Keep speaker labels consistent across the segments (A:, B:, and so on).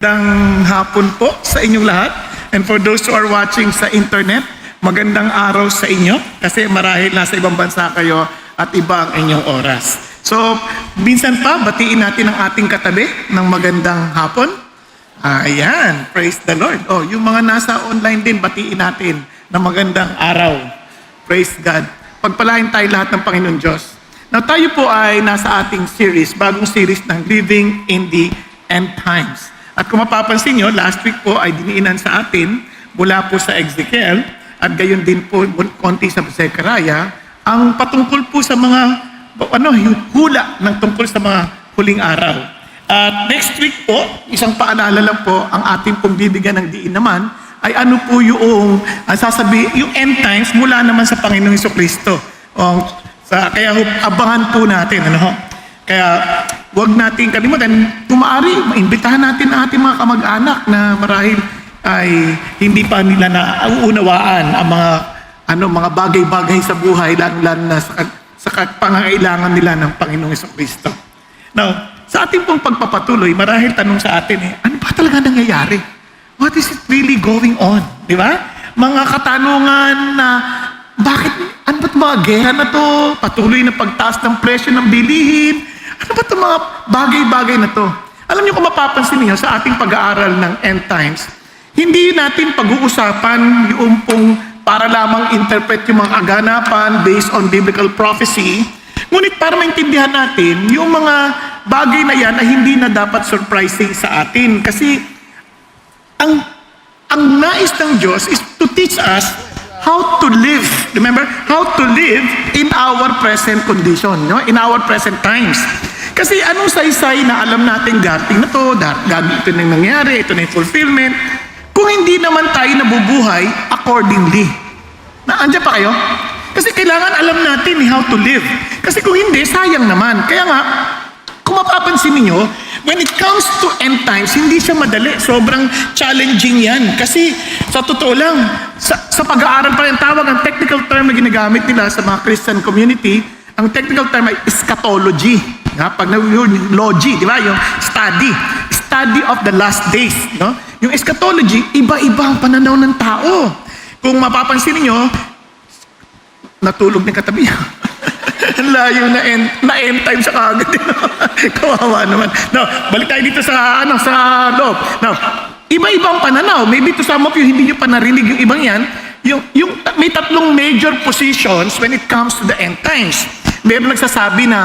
A: Magandang hapon po sa inyong lahat. And for those who are watching sa internet, magandang araw sa inyo kasi marahil nasa ibang bansa kayo at iba ang inyong oras. So, minsan pa, batiin natin ang ating katabi ng magandang hapon. Ayan, praise the Lord. Oh, yung mga nasa online din, batiin natin ng magandang araw. Praise God. Pagpalain tayo lahat ng Panginoon Diyos. Now, tayo po ay nasa ating series, bagong series ng Living in the End Times. At kung mapapansin nyo, last week po ay diniinan sa atin mula po sa Ezekiel at gayon din po konti sa Zechariah ang patungkol po sa mga hula ng tungkol sa mga huling araw. At next week po, isang paalala lang po ang ating pong bibigyan ng diin naman ay ano po yung yung end times mula naman sa Panginoong Jesucristo. Kaya abangan po natin. Kaya huwag natin kalimutan, kung maaari, maimbitahan natin ang ating mga kamag-anak na marahil ay hindi pa nila nauunawaan ang mga bagay-bagay sa buhay, lalo na sa pangangailangan nila ng Panginoong Jesucristo. Now, sa ating pong pagpapatuloy, marahil tanong sa atin ano ba talaga nangyayari? What is it really going on? Di ba? Mga katanungan na bakit, ano ba't mga gera na to? Patuloy na pagtaas ng presyo ng bilihin? Ano ba itong mga bagay-bagay na to? Alam niyo kung mapapansin niyo sa ating pag-aaral ng end times, hindi natin pag-uusapan yung pong para lamang interpret yung mga kaganapan based on biblical prophecy, ngunit para maintindihan natin yung mga bagay na yan ay hindi na dapat surprising sa atin. Kasi ang nais ng Diyos is to teach us how to live. Remember? How to live in our present condition, in our present times. Kasi anong saysay na alam natin dating na to, ito na yung nangyari, ito na yung fulfillment, kung hindi naman tayo nabubuhay accordingly. Andiyan pa kayo? Kasi kailangan alam natin how to live. Kasi kung hindi, sayang naman. Kaya nga, kung mapapansin niyo, when it comes to end times, hindi siya madali. Sobrang challenging yan. Kasi sa totoo lang, sa pag-aaral pa rin tawag, ang technical term na ginagamit nila sa mga Christian community, ang technical term ay eschatology. Pag yung logy, di ba? Yung study of the last days. No? Yung eschatology, iba-iba ang pananaw ng tao. Kung mapapansin niyo, natulog ng katabi. Layo na end time sa kagad. Kawawa naman. Now, balik tayo dito sa loob. Now, iba-ibang pananaw. Maybe to some of you, hindi nyo pa narinig yung ibang yan. Yung may tatlong major positions when it comes to the end times. Meron nagsasabi na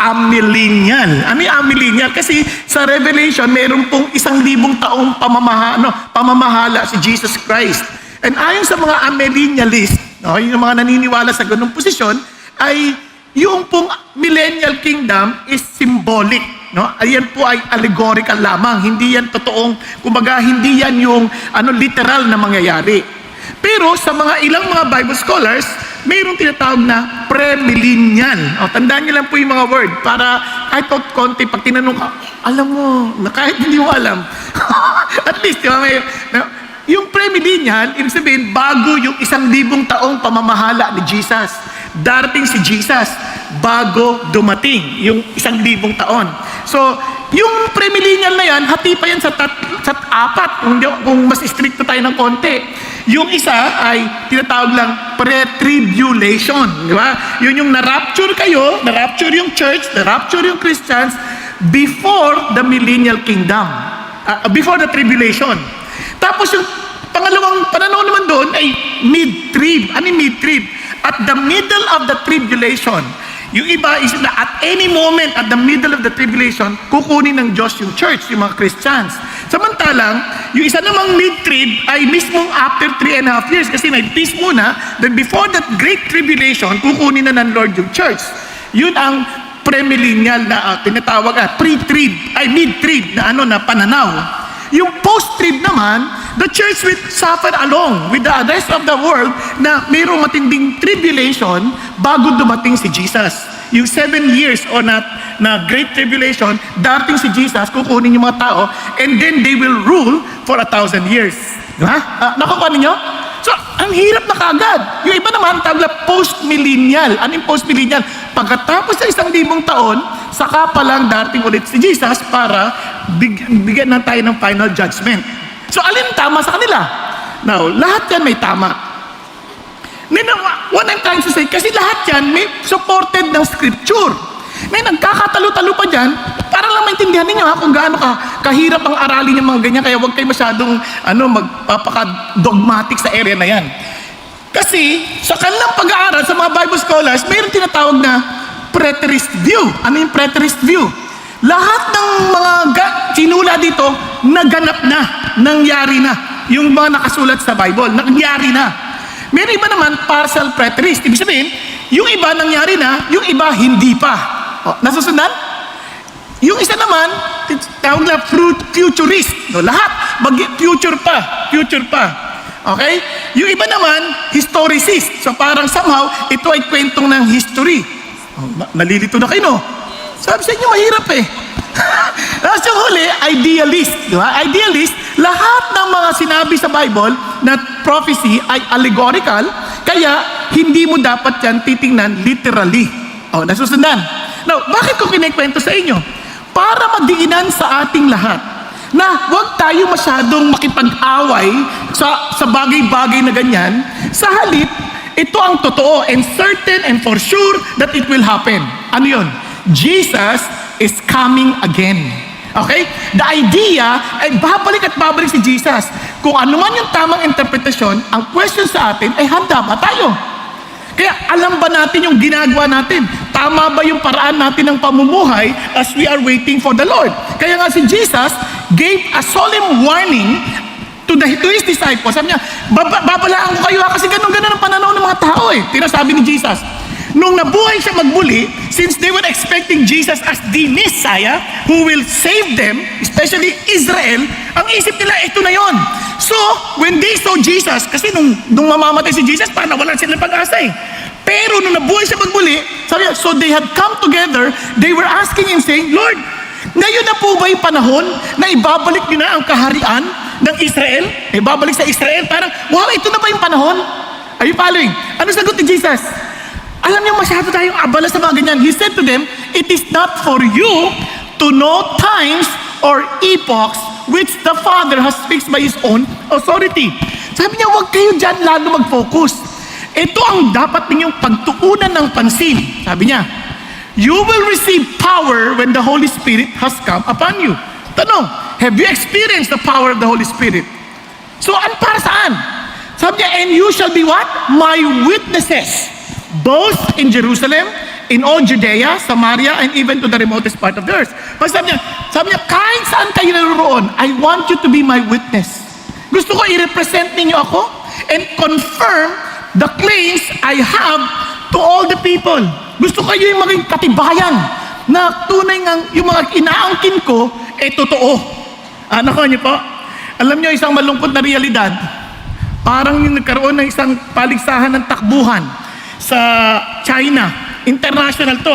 A: amillennial. Ano yung amillennial? Kasi sa Revelation, meron pong 1,000 taong pamamahala si Jesus Christ. And ayon sa mga amillennialist, yung mga naniniwala sa ganung posisyon, ay yung pong millennial kingdom is symbolic. Ayan po ay allegorical lamang. Hindi yan totoong, kumbaga hindi yan yung literal na mangyayari. Pero sa ilang mga Bible scholars, mayroong tinatawag na premillennial. Tandaan niyo lang po yung mga word para kahit konti, pag tinanong ka, alam mo, na kahit hindi mo alam. At least, yung premillennial, ibig sabihin, bago yung 1,000 taong pamamahala ni Jesus. Darating si Jesus bago dumating yung 1,000 taon. So, yung premillennial na yan, hati pa yan sa apat. Kung mas stricto tayo ng konti. Yung isa ay tinatawag lang pre-tribulation. Di ba? Yun yung na-rapture kayo, na-rapture yung church, na-rapture yung Christians before the millennial kingdom. Before the tribulation. Tapos yung pangalawang pananaw naman doon ay mid-trib. Ano yung mid-trib? At the middle of the tribulation, yung iba is na at any moment at the middle of the tribulation, kukunin ng Diyos yung church, yung mga Christians. Samantalang, yung isa namang mid-trib ay mismong after 3.5 years kasi may peace muna, then before that great tribulation, kukunin na ng Lord yung church. Yun ang premillennial na tinatawag pre-trib, ay mid-trib na pananaw. Yung post-trib naman, the church will suffer along with the rest of the world na mayroong matinding tribulation bago dumating si Jesus. Yung 7 years na great tribulation, darating si Jesus, kukunin yung mga tao, and then they will rule for 1,000 years. Diba? Nakukuha ninyo? So, ang hirap na kagad. Yung iba naman, tawag post-millennial. Ano yung post-millennial? Pagkatapos sa 1,000 taon, saka pa lang darating ulit si Jesus para bigyan na tayo ng final judgment. So, alin tama sa kanila? Now, lahat yan may tama. What I'm trying to say, kasi lahat yan may supported ng scripture. May nagkakatalo-talo pa dyan, para lang maintindihan ninyo kung gaano kahirap ang aralin yung mga ganyan, kaya huwag kayo masyadong magpapaka-dogmatic sa area na yan. Kasi sa kanilang pag-aaral sa mga Bible scholars, mayroon tinatawag na preterist view. Ano yung preterist view? Lahat ng mga sinula dito, naganap na, nangyari na. Yung mga nakasulat sa Bible, nangyari na. Meron iba naman, partial preterist. Ibig sabihin, yung iba nangyari na, yung iba hindi pa. Nasusundan? Yung isa naman, tawag na futurist. Lahat, future pa. Okay? Yung iba naman, historicist. So parang somehow, ito ay kwentong ng history. Nalilito na kayo, no? Sabi sa inyo, mahirap eh. Tapos yung huli, idealist. Diba? Idealist, lahat ng mga sinabi sa Bible na prophecy ay allegorical, kaya hindi mo dapat yan titingnan literally. Nasusundan? Now, bakit ko kinikwento sa inyo? Para madiinan sa ating lahat na huwag tayo masyadong makipag-away sa bagay-bagay na ganyan. Sa halip, ito ang totoo and certain and for sure that it will happen. Ano yun? Jesus is coming again. Okay? The idea ay babalik at babalik si Jesus. Kung ano man yung tamang interpretasyon, ang question sa atin ay handa ba tayo? Kaya alam ba natin yung ginagawa natin? Tama ba yung paraan natin ng pamumuhay as we are waiting for the Lord? Kaya nga si Jesus gave a solemn warning to his disciples. Sabi niya, babalaan ko kayo kasi ganun-ganun ang pananaw ng mga tao eh. Tinasabi ni Jesus. Nung nabuhay siya magbuli, since they were expecting Jesus as the Messiah who will save them, especially Israel, ang isip nila, ito na yon. So, when they saw Jesus, kasi nung mamamatay si Jesus, parang wala silang pag-asa eh. Pero nung nabuhay siya magbuli, sabi niya, so they had come together, they were asking him saying, Lord, ngayon na po ba yung panahon na ibabalik niyo na ang kaharian ng Israel? Ibabalik sa Israel? Parang, wow, ito na ba yung panahon? Are you following? Ano sagot ni Jesus? Alam niyo, masyado tayong abala sa mga ganyan. He said to them, it is not for you to know times or epochs which the Father has fixed by His own authority. Sabi niya, huwag kayo dyan lalo mag-focus. Ito ang dapat ninyong pagtuunan ng pansin. Sabi niya, you will receive power when the Holy Spirit has come upon you. Tanong, have you experienced the power of the Holy Spirit? So, para saan? Sabi niya, and you shall be what? My witnesses. Both in Jerusalem, in all Judea, Samaria, and even to the remotest part of the earth. Sabi niya, kahit saan kayo naroon, I want you to be my witness. Gusto ko i-represent ninyo ako and confirm the claims I have to all the people. Gusto kayo yung maging katibayan na tunay ng yung mga inaangkin ko, totoo. Nakuha niyo po? Alam niyo, isang malungkot na realidad, parang yung nagkaroon ng isang paligsahan ng takbuhan sa China. International to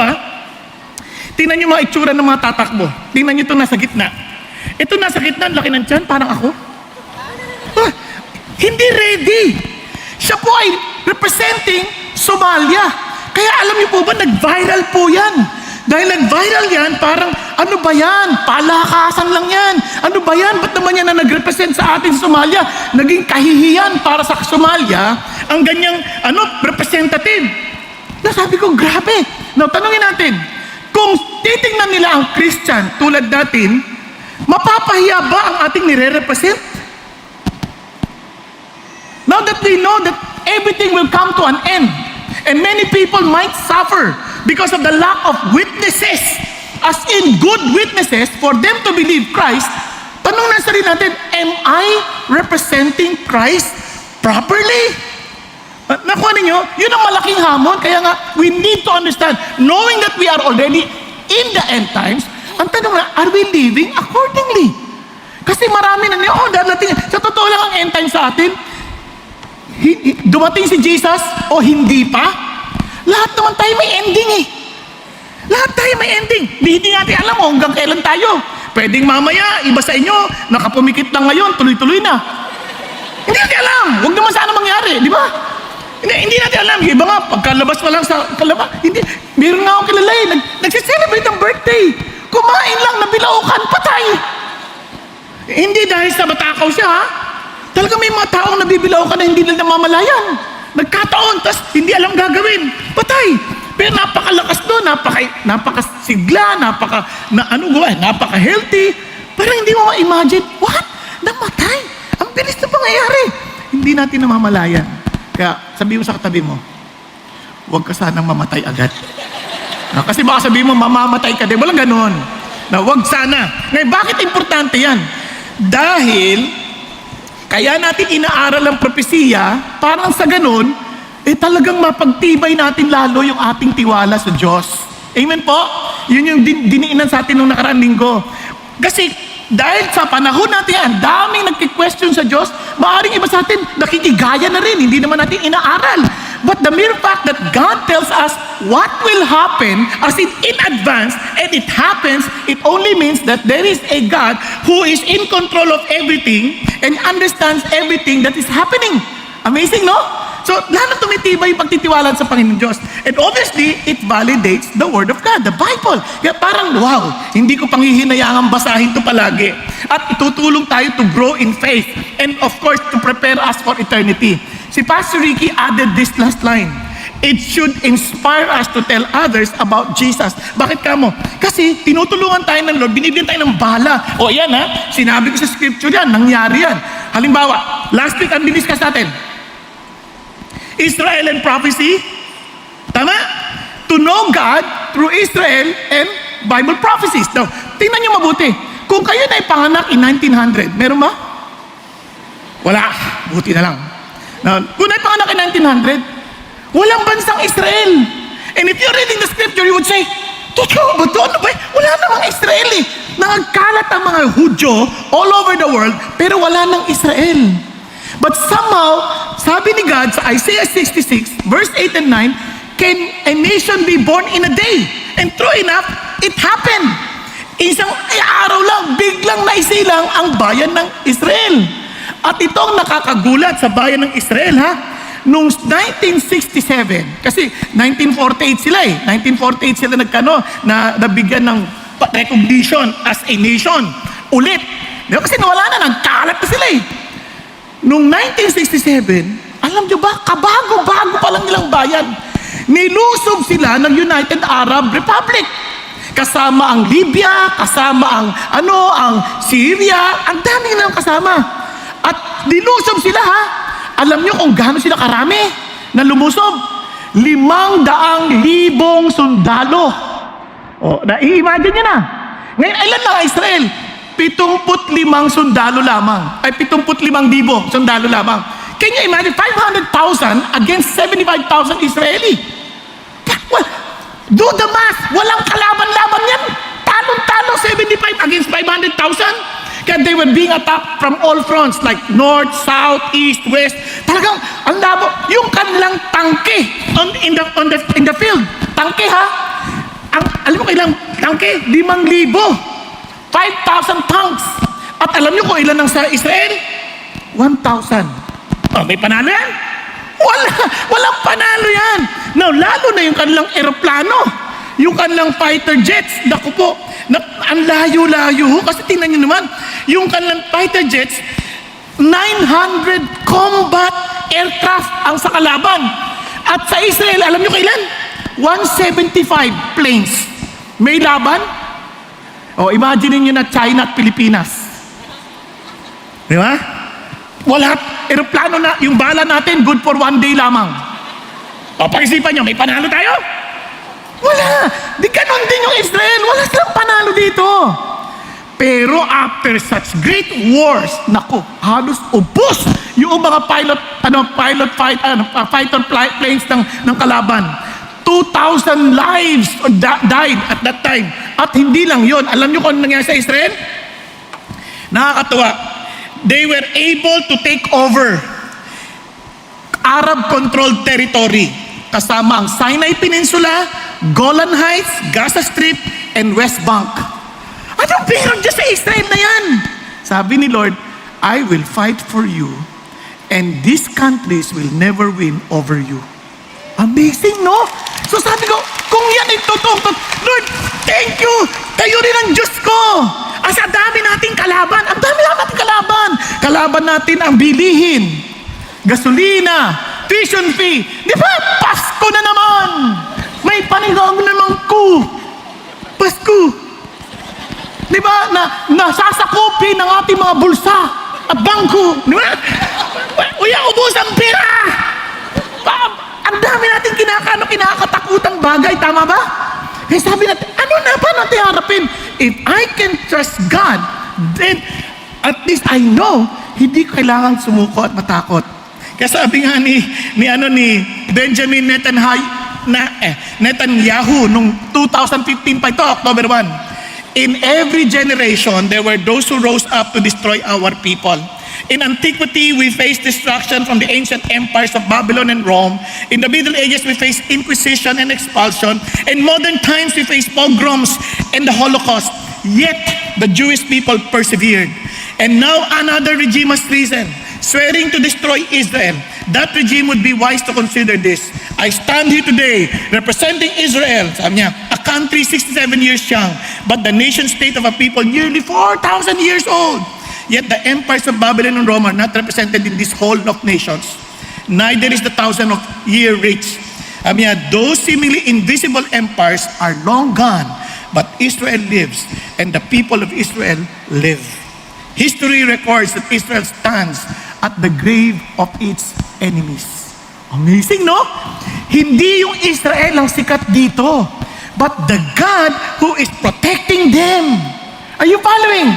A: Tingnan nyo mga itsura ng mga tatakbo. Tingnan nyo ito nasa gitna. Ito nasa gitna, laki ng tiyan, parang ako. Hindi ready. Siya po ay representing Somalia. Kaya alam niyo po ba, nag-viral po yan. Dahil nag-viral yan, parang, ano ba yan? Palakasan lang yan. Ano ba yan? Ba't naman yan na nag-represent sa atin sa Somalia? Naging kahihiyan para sa Somalia, ang ganyang, representative. Sabi ko, grabe. Now, tanungin natin, kung titingnan nila ang Christian tulad natin, mapapahiya ba ang ating nire-represent? Now that we know that everything will come to an end, and many people might suffer because of the lack of witnesses, as in good witnesses, for them to believe Christ, tanong na sa rin natin, am I representing Christ properly? Nakuha ninyo, yun ang malaking hamon. Kaya nga, we need to understand, knowing that we are already in the end times, ang tanong na, are we living accordingly? Kasi marami na niyo, darating, sa totoo lang ang end times sa atin, dumating si Jesus o hindi pa, lahat naman tayo may ending eh. Lahat tayo may ending. Hindi natin alam hanggang kailan tayo. Pwedeng mamaya, iba sa inyo, nakapumikit lang ngayon, tuloy-tuloy na. Hindi natin alam. Huwag naman sana mangyari, di ba? Hindi natin alam. Iba nga, pagkalabas pa lang sa kalabas, hindi. Meron nga akong kilala nagse-celebrate ang birthday. Kumain lang, nabilaukan, patay. Hindi dahil sa matakaw siya, ha? Talagang may mga taong nabibilaw ka na hindi nila namamalayan. Nagkataon, tas hindi alam gagawin. Patay. Pero napakalakas doon, napakasigla, napaka-healthy. Parang hindi mo ma-imagine, what? Namatay. Ang bilis na pangyayari. Hindi natin namamalayan. Kaya sabihin mo sa katabi mo, huwag ka sanang mamatay agad. Kasi baka sabihin mo, mamamatay ka din. Walang ganon. Huwag sana. Ngayon, bakit importante yan? Dahil, kaya natin inaaral ang propesiya, parang sa ganon, talagang mapagtibay natin lalo yung ating tiwala sa Diyos. Amen po? Yun yung diniinan sa atin nung nakaraang linggo. Kasi, dahil sa panahon natin yan, daming nagki-question sa Diyos, maaaring iba sa atin, nakikigaya na rin, hindi naman natin inaaral. But the mere fact that God tells us what will happen as in advance, and it happens, it only means that there is a God who is in control of everything and understands everything that is happening. Amazing, no? So, lalo tumitibay yung pagtitiwala sa Panginoon Diyos. And obviously, it validates the Word of God, the Bible. Kaya parang, wow, hindi ko panghihinayangang basahin ito palagi. At itutulong tayo to grow in faith. And of course, to prepare us for eternity. Si Pastor Ricky added this last line. It should inspire us to tell others about Jesus. Bakit kamo? Kasi tinutulungan tayo ng Lord, binibigyan tayo ng bala. O yan ha, sinabi ko sa scripture yan, nangyari yan. Halimbawa, last week ang diniscuss natin, Israel and prophecy. Tama? To know God through Israel and Bible prophecies. Now, tingnan nyo mabuti. Kung kayo na ipanganak in 1900, meron ba? Wala. Buti na lang. Now, kung na ipanganak in 1900, walang bansang Israel. And if you're reading the scripture, you would say, totoo ba ito? Ano ba? Wala namang Israel eh. Nagkalat ang mga Hudyo all over the world, pero wala nang Israel. But somehow, sabi ni God sa Isaiah 66, verse 8 and 9, can a nation be born in a day? And true enough, it happened. Isang araw lang, biglang naisilang ang bayan ng Israel. At itong nakakagulat sa bayan ng Israel, ha? Noong 1967, kasi 1948 sila eh. 1948 sila nabigyan ng recognition as a nation. Ulit. Kasi nawala na, nagkalat na sila eh. Noong 1967, alam nyo ba, kabago-bago pa lang nilang bayan, nilusob sila ng United Arab Republic. Kasama ang Libya, kasama ang Syria, ang dami nilang kasama. At nilusob sila ha. Alam nyo kung gaano sila karami na lumusob? 500,000 sundalo. O, i-imagine nyo na. Ngayon, ilan lang Israel? 75 sundalo lamang. Ay, 75,000 sundalo lamang. Can you imagine? 500,000 against 75,000 Israeli. Well, do the math. Walang kalaban-laban yan. Talong-talo 75 against 500,000. Kaya they were being attacked from all fronts, like north, south, east, west. Talagang, ang labo. Yung kanilang tangke in the field. Tangke ha? Alam mo kailang tangke? 5,000. 5,000 tanks. At alam nyo kung ilan ang sa Israel? 1,000. Oh, may panalo yan? Walang panalo yan. Now, lalo na yung kanilang eroplano, yung kanilang fighter jets, naku po, ang layo-layo. Kasi tingnan nyo naman, yung kanilang fighter jets, 900 combat aircraft ang sa kalaban. At sa Israel, alam nyo kailan? 175 planes. May laban? O, imagine nyo na China at Pilipinas. Di ba? Wala, aeroplano na, yung bala natin, good for 1 day lamang. O, pag-isipan nyo, may panalo tayo? Wala. Di ganon din yung Israel. Wala silang panalo dito. Pero after such great wars, naku, halos ubos yung mga fighter planes ng kalaban. 2,000 lives died at that time. At hindi lang yon. Alam nyo kung ano nangyari sa Israel? Nakakatuwa. They were able to take over Arab-controlled territory. Kasama ang Sinai Peninsula, Golan Heights, Gaza Strip, and West Bank. Anong meron dyan sa Israel na yan? Sabi ni Lord, I will fight for you, and these countries will never win over you. Amazing, no? So sabi ko, kung yan ay totoo, Lord, thank you! Kayo rin ang Diyos ko! Asa dami nating kalaban, ang dami naman Kinakalaban natin ang bilihin, gasolina, tuition fee. Di ba? Pasko na naman! May panigang naman ko. Pasko. Di ba? Nasasakupin ng ating mga bulsa at bangko. Di ba? Uy, ubos ang pera! Ang dami natin kinakatakutang bagay. Tama ba? Kaya sabi natin, ano na ba natin harapin? If I can trust God, then at least I know, hindi ko kailangan sumuko at matakot. Kaya sabi nga ni Benjamin Netanyahu nung 2015 pa ito, October 1. In every generation, there were those who rose up to destroy our people. In antiquity, we faced destruction from the ancient empires of Babylon and Rome. In the Middle Ages, we faced inquisition and expulsion. In modern times, we face pogroms and the Holocaust. Yet, the Jewish people persevered. And now another regime has risen, swearing to destroy Israel. That regime would be wise to consider this. I stand here today representing Israel, sabi niya, a country 67 years young, but the nation state of a people nearly 4,000 years old. Yet the empires of Babylon and Rome are not represented in this whole of nations. Neither is the thousand-year reach. Sabi niya, those seemingly invisible empires are long gone, but Israel lives, and the people of Israel live. History records that Israel stands at the grave of its enemies. Amazing, no? Hindi yung Israel ang sikat dito, but the God who is protecting them. Are you following?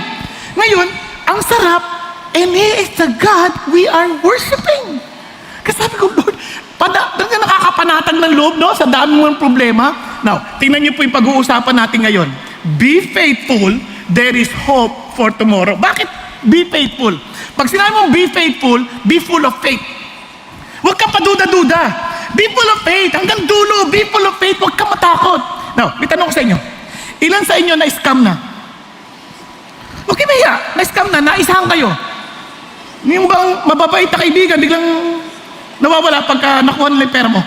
A: Ngayon, ang sarap, and He is the God we are worshiping. Kasi sabi ko, Lord, nakakapanatag ng loob, no? Sa dami mong problema. Now, tingnan niyo po yung pag-uusapan natin ngayon. Be faithful, there is hope for tomorrow. Bakit be faithful? Pag sinabi mong be faithful, be full of faith. Huwag kang paduda-duda. Be full of faith. Hanggang dulo, be full of faith. Huwag kang matakot. Now, may tanong ko sa inyo. Ilan sa inyo na-scam na? Okay ba ya? Na-scam na, naisahan kayo. Yung bang mababait na kaibigan, biglang nawawala pagka nakuha nila yung pera mo.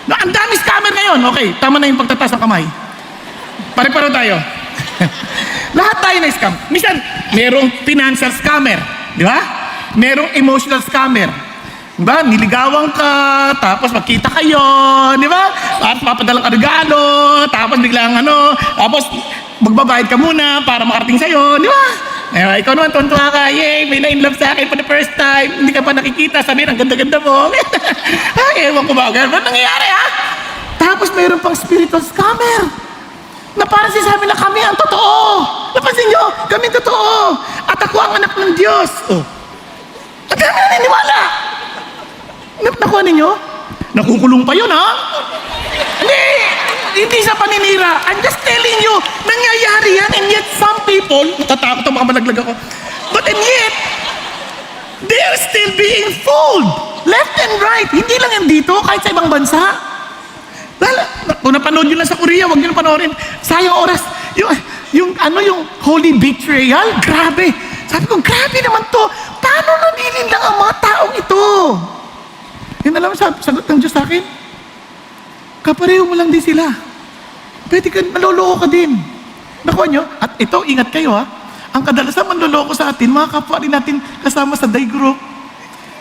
A: Ang dami scammer ngayon. Okay, tama na yung pagtataas ng kamay. Pare-paro tayo. Lahat tayo na-scam. Minsan, merong financial scammer. Di ba? Merong emotional scammer. Di ba? Niligawan ka, tapos magkita kayo, di ba? At papadalang ka regalo, tapos biglang tapos magbabayad ka muna para makarating sa'yo, di ba? Ikaw naman, tuntua ka, yay, may na-in-love sa akin for the first time, hindi ka pa nakikita, sabihin, ang ganda-ganda mo. Ewan ko ba, gano'n nangyayari, ha? Tapos mayroon pang spiritual scammer, na parang sinasabi na kami ang totoo. Napansin nyo, kami ang totoo. At ako ang anak ng Diyos. Oh. At kami naniniwala. Nakuha ninyo? Nakukulong pa yun, ha? Hindi sa paninira. I'm just telling you, nangyayari yan, and yet some people, natatakot ang mga malaglag ako, but and yet, they are still being fooled. Left and right. Hindi lang yan dito, kahit sa ibang bansa. Kung napanood nyo lang sa Korea, huwag nyo na panoorin. Sayang oras. Yung holy betrayal, grabe. Sabi ko, grabe naman to. Paano nanininlang ang mga taong ito? Yun alam mo, sagot ng Diyos sa akin, kapareho mo lang din sila. Pwede ka, maloloko ka din. Nakuha nyo? At ito, ingat kayo ha. Ang kadalasan manloloko sa atin, mga kapwa rin natin kasama sa day group.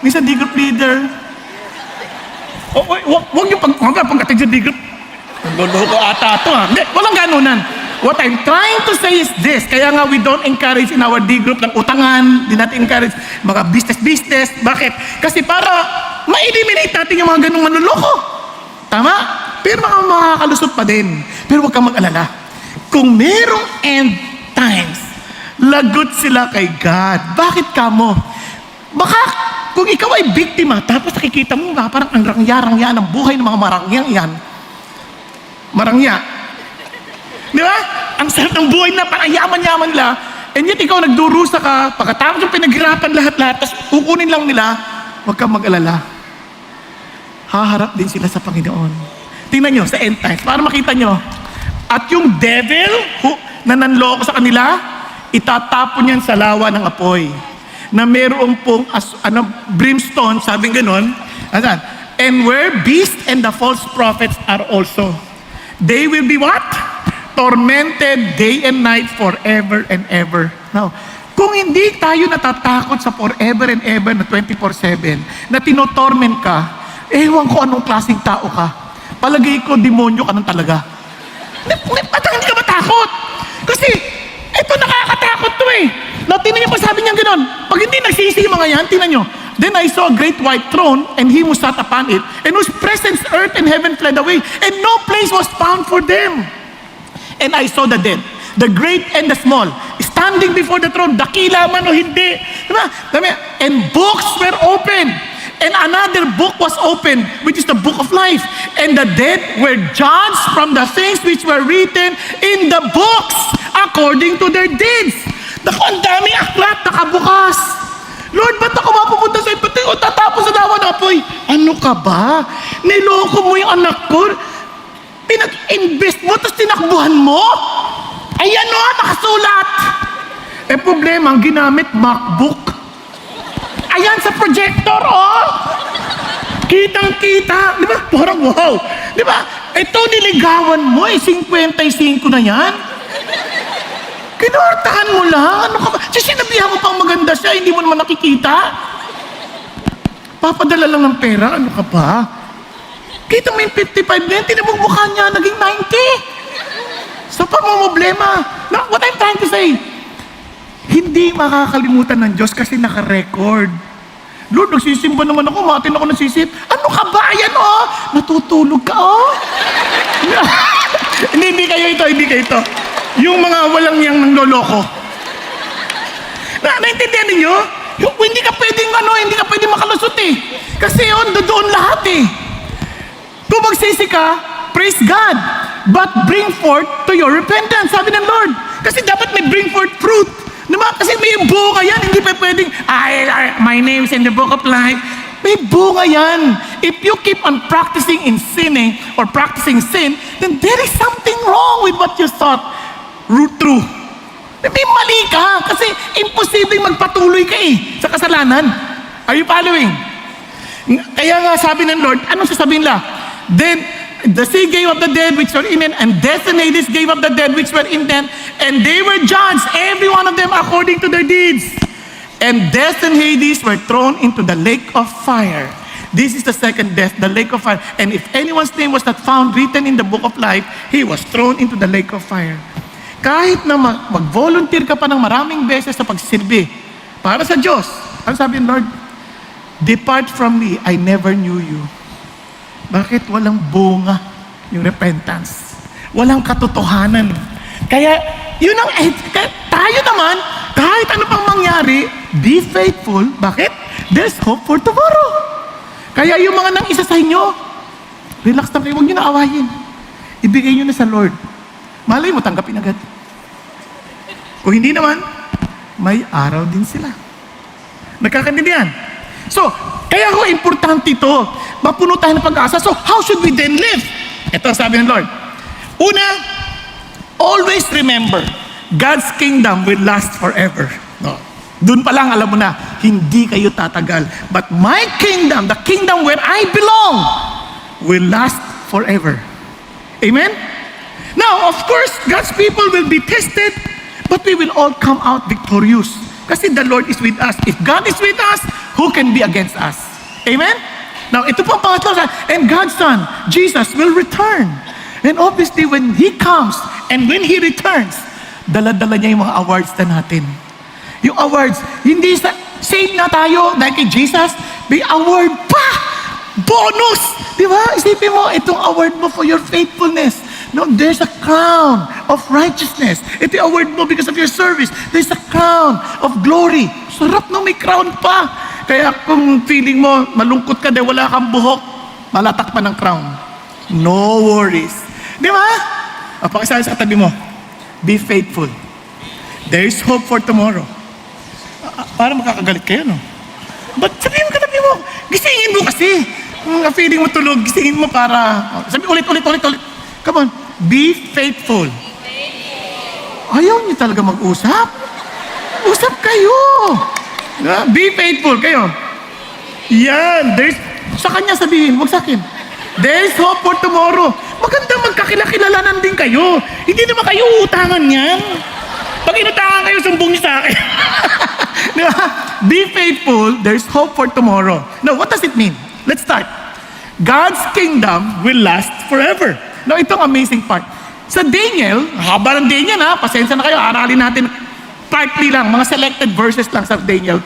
A: Minsan day group leader. Huwag nyo pagkatig sa day group. Manloloko ata ito ha. Hindi, walang ganunan. What I'm trying to say is this. Kaya nga we don't encourage in our day group ng utangan. Di natin encourage mga business. Bakit? Kasi para ma-eliminate natin yung mga ganung manloloko. Tama? Pero makakalusot pa din. Pero huwag kang mag-alala. Kung merong end times, lagot sila kay God. Bakit ka mo? Baka kung ikaw ay biktima, tapos nakikita mo nga parang ang rangya-rangya ng buhay ng mga marangyang yan. Marangya. Di ba? Ang sarap ng buhay na parang yaman-yaman nila. And yet ikaw nagdurusa ka, pagkatapos yung pinaghirapan lahat-lahat, tapos kukunin lang nila, huwag kang mag-alala. Haharap din sila sa Panginoon. Tingnan nyo sa end times, para makita nyo. At yung devil na nanloko sa kanila, itatapon yan sa lawa ng apoy. Na mayroong pong brimstone, sabing ganon. And where beasts and the false prophets are also. They will be what? Tormented day and night forever and ever. Now, Kung hindi tayo natatakot sa forever and ever na 24/7, na tinotorment ka, ewan ko anong klaseng tao ka. Palagay ko, demonyo ka nang talaga. Ba't hindi ka matakot? Kasi, ito nakakatakot to eh. Now, tinan niyo pa sabi niya gano'n. Pag hindi nagsisi yung mga yan, tinan niyo. Then I saw a great white throne, and he who sat upon it, and whose presence earth and heaven fled away, and no place was found for them. And I saw the dead, the great and the small, standing before the throne, dakila man o hindi. Diba? And books were opened. And another book was opened, which is the book of life. And the dead were judged from the things which were written in the books according to their deeds. Naku, ang daming aklat nakabukas. Lord, ba't ako mapupunta sa ipati o tatapos sa dawa na apoy? Ano ka ba? Niloko mo yung anak ko? Pinag-invest mo, tapos tinakbuhan mo? Ayan o, nakasulat. Eh problema, ang ginamit, MacBook. Ayan sa projector, oh! Kitang-kita. Di ba? Parang wow. Di ba? Ito niligawan mo, 55 na yan. Kinortahan mo lang. Ano ka ba? Sinabihan mo pang maganda siya, hindi mo naman nakikita. Papadala lang ng pera, ano ka ba? Kita mo yung 55 na yan, tinamugmukha niya, naging 90. So, pamumblema. Now, what I'm trying to say, hindi makakalimutan ng Diyos kasi naka-record. Lord, nagsisimba naman ako, matin ako nagsisip. Ano ka ba? Ayan, oh! Natutulog ka, oh! hindi kayo ito. Yung mga walang yang nang loloko. Naintindihan ninyo? Hindi ka pwedeng makalusot eh. Kasi doon lahat eh. Kung magsisi ka, praise God. But bring forth to your repentance, sabi ng Lord. Kasi dapat may bring forth fruit. Diba? Kasi may bunga yan, hindi pa pwedeng, my name's in the book of life. May bunga yan. If you keep on practicing in sinning or practicing sin, then there is something wrong with what you thought true. May mali ka kasi imposibleng magpatuloy ka sa kasalanan. Are you following? Kaya nga sabi ng Lord, anong sasabihin nila? Then, the sea gave up the dead which were in it, and death and Hades gave up the dead which were in them, and they were judged, every one of them according to their deeds. And death and Hades were thrown into the lake of fire. This is the second death, the lake of fire. And if anyone's name was not found written in the book of life, he was thrown into the lake of fire. Kahit na mag-volunteer ka pa ng maraming beses sa pagsilbi para sa Diyos, ano sabi ng Lord? Depart from me, I never knew you. Bakit walang bunga yung repentance? Walang katotohanan. Kaya, kaya tayo naman, kahit ano pang mangyari, be faithful. Bakit? There's hope for tomorrow. Kaya yung mga nang isa sa inyo, relax na kayo, huwag nyo na awayin. Ibigay nyo na sa Lord. Malay mo, tanggapin agad. Kung hindi naman, may araw din sila. Nagkakandidihan. So, kaya ho importante ito. Mapuno tayo ng pag-asa. So, how should we then live? Ito ang sabi ng Lord. Una, always remember, God's kingdom will last forever. No. Doon pa lang, alam mo na, hindi kayo tatagal. But my kingdom, the kingdom where I belong, will last forever. Amen? Now, of course, God's people will be tested, but we will all come out victorious. Kasi the Lord is with us. If God is with us, who can be against us? Amen? Now, ito po ang pangatlo. And God's Son, Jesus, will return. And obviously, when He comes, and when He returns, dala-dala niya yung mga awards na natin. Yung awards, hindi sa, save na tayo, dahil kay Jesus, may award pa! Bonus! Di ba? Isipin mo, itong award mo for your faithfulness. No, there's a crown of righteousness. Ito yung award mo because of your service. There's a crown of glory. Sarap no, may crown pa. Kaya kung feeling mo, malungkot ka dahil wala kang buhok, malatak pa ng crown. No worries. Di ba? O, pakisabi sa katabi mo, be faithful. There is hope for tomorrow. Para makakagalit kayo, no? But sabihin mo katabi mo, gisingin mo kasi. Kung feeling mo tulog, gisingin mo para, sabi ulit. Come on, be faithful. Ayaw niyo talaga mag-usap? Usap kayo. Be faithful kayo. Yan. Sa kanya sabihin, wag sa akin. There's hope for tomorrow. Maganda magkakilala-kilalanan din kayo. Hindi naman kayo utangan yan. Pag inutakan kayo, sumbong niyo sa akin. Di ba? Be faithful, there's hope for tomorrow. Now, what does it mean? Let's start. God's kingdom will last forever. Now, itong amazing part. Sa Daniel, haba ng Daniel ha, pasensya na kayo, aralin natin partly lang, mga selected verses lang sa Daniel.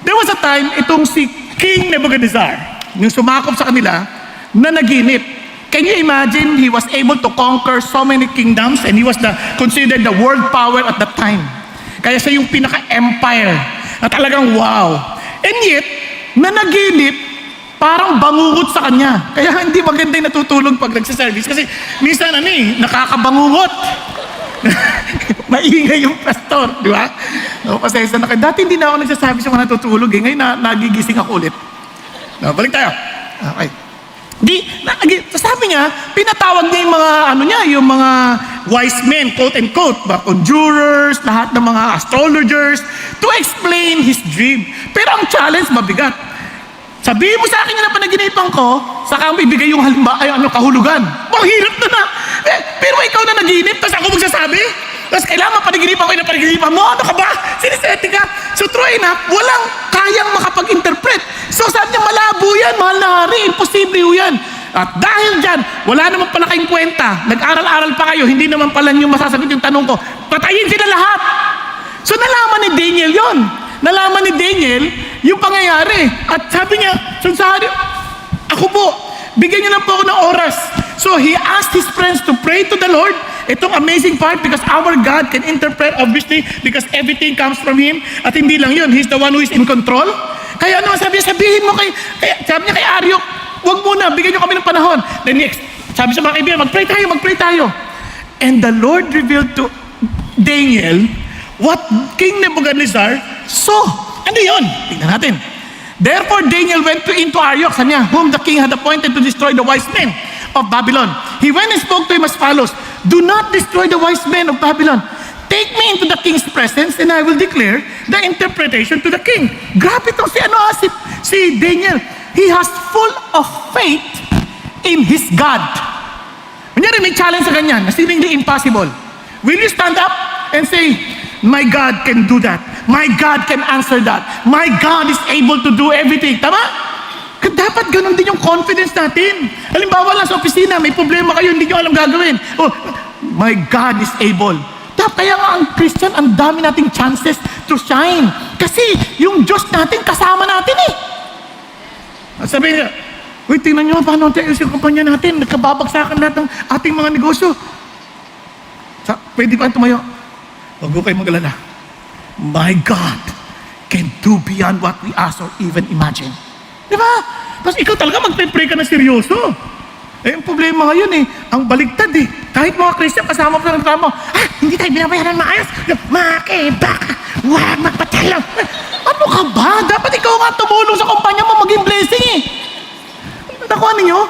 A: There was a time, itong si King Nebuchadnezzar, yung sumakop sa kanila, na naginip. Can you imagine, he was able to conquer so many kingdoms and he was considered the world power at that time. Kaya siya yung pinaka-empire na talagang wow. And yet, na naginip, parang bangungot sa kanya. Kaya hindi maganda yung natutulog pag nagsiservice. Kasi minsan nakakabangungot. Maingay yung pastor, di ba? No, pasensya na kayo. Dati hindi na ako nagsasabi sa mga natutulog. Ngayon nagigising ako ulit. No, balik tayo. Okay. Sabi niya, pinatawag niya yung mga, yung mga wise men, quote and quote, conjurers, lahat ng mga astrologers, to explain his dream. Pero ang challenge, mabigat. Sabihin mo sa akin na panaginipan ko, saka mo ibigay yung kahulugan. Hirap na. Pero ikaw na naginip, tapos ako magsasabi? Tapos kailangan panaginipan ko yung panaginipan mo? Ano ka ba? Siniseti ka? So true enough, walang kayang makapag-interpret. So sabi niya, malabo yan, mahal na hari, imposible yan. At dahil dyan, wala naman pala kayong kwenta. Nag-aral-aral pa kayo, hindi naman pala yung masasagot yung tanong ko. Patayin sila lahat. So nalaman ni Daniel yon. Nalaman ni Daniel yung pangyayari. At sabi niya, Sansari, ako po, bigyan niyo lang po ako ng oras. So he asked his friends to pray to the Lord. Itong amazing part because our God can interpret obviously because everything comes from Him. At hindi lang yun, He's the one who is in control. Kaya sabihin mo sabi niya kay Aryo, wag muna, bigyan niyo kami ng panahon. Then next, sabi sa mga kaibigan, magpray tayo. And the Lord revealed to Daniel what King Nebuchadnezzar saw. Ano yun? Tingnan natin. Therefore Daniel went into Arioch, sabi niya, whom the king had appointed to destroy the wise men of Babylon. He went and spoke to him as follows, do not destroy the wise men of Babylon. Take me into the king's presence and I will declare the interpretation to the king. Grabe itong si Daniel. He has full of faith in his God. Kunyari may challenge sa ganyan, na seemingly impossible. Will you stand up and say, my God can do that. My God can answer that. My God is able to do everything. Tama? Dapat ganun din yung confidence natin. Halimbawa lang sa opisina, may problema kayo, hindi nyo alam gagawin. Oh, my God is able. Kaya nga ang Christian, ang dami nating chances to shine. Kasi yung Diyos natin, kasama natin eh. Sabi niya, wait, tingnan nyo paano yung kumpanya natin, nagkababagsakan lahat ng ating mga negosyo. Pwede ba tumayo? Huwag ko kayo mag-alala. My God can do beyond what we ask or even imagine. Di ba? Tapos ikaw talaga magpe-pray ka na seryoso. Ang problema ngayon ang baligtad Kahit mga Christian kasama pa ng tama, hindi tayo binabayaran maayos. Makibak, huwag magpatalang. Ano ka ba? Dapat ikaw nga tumulong sa kumpanya mo maging blessing Nakuha ninyo?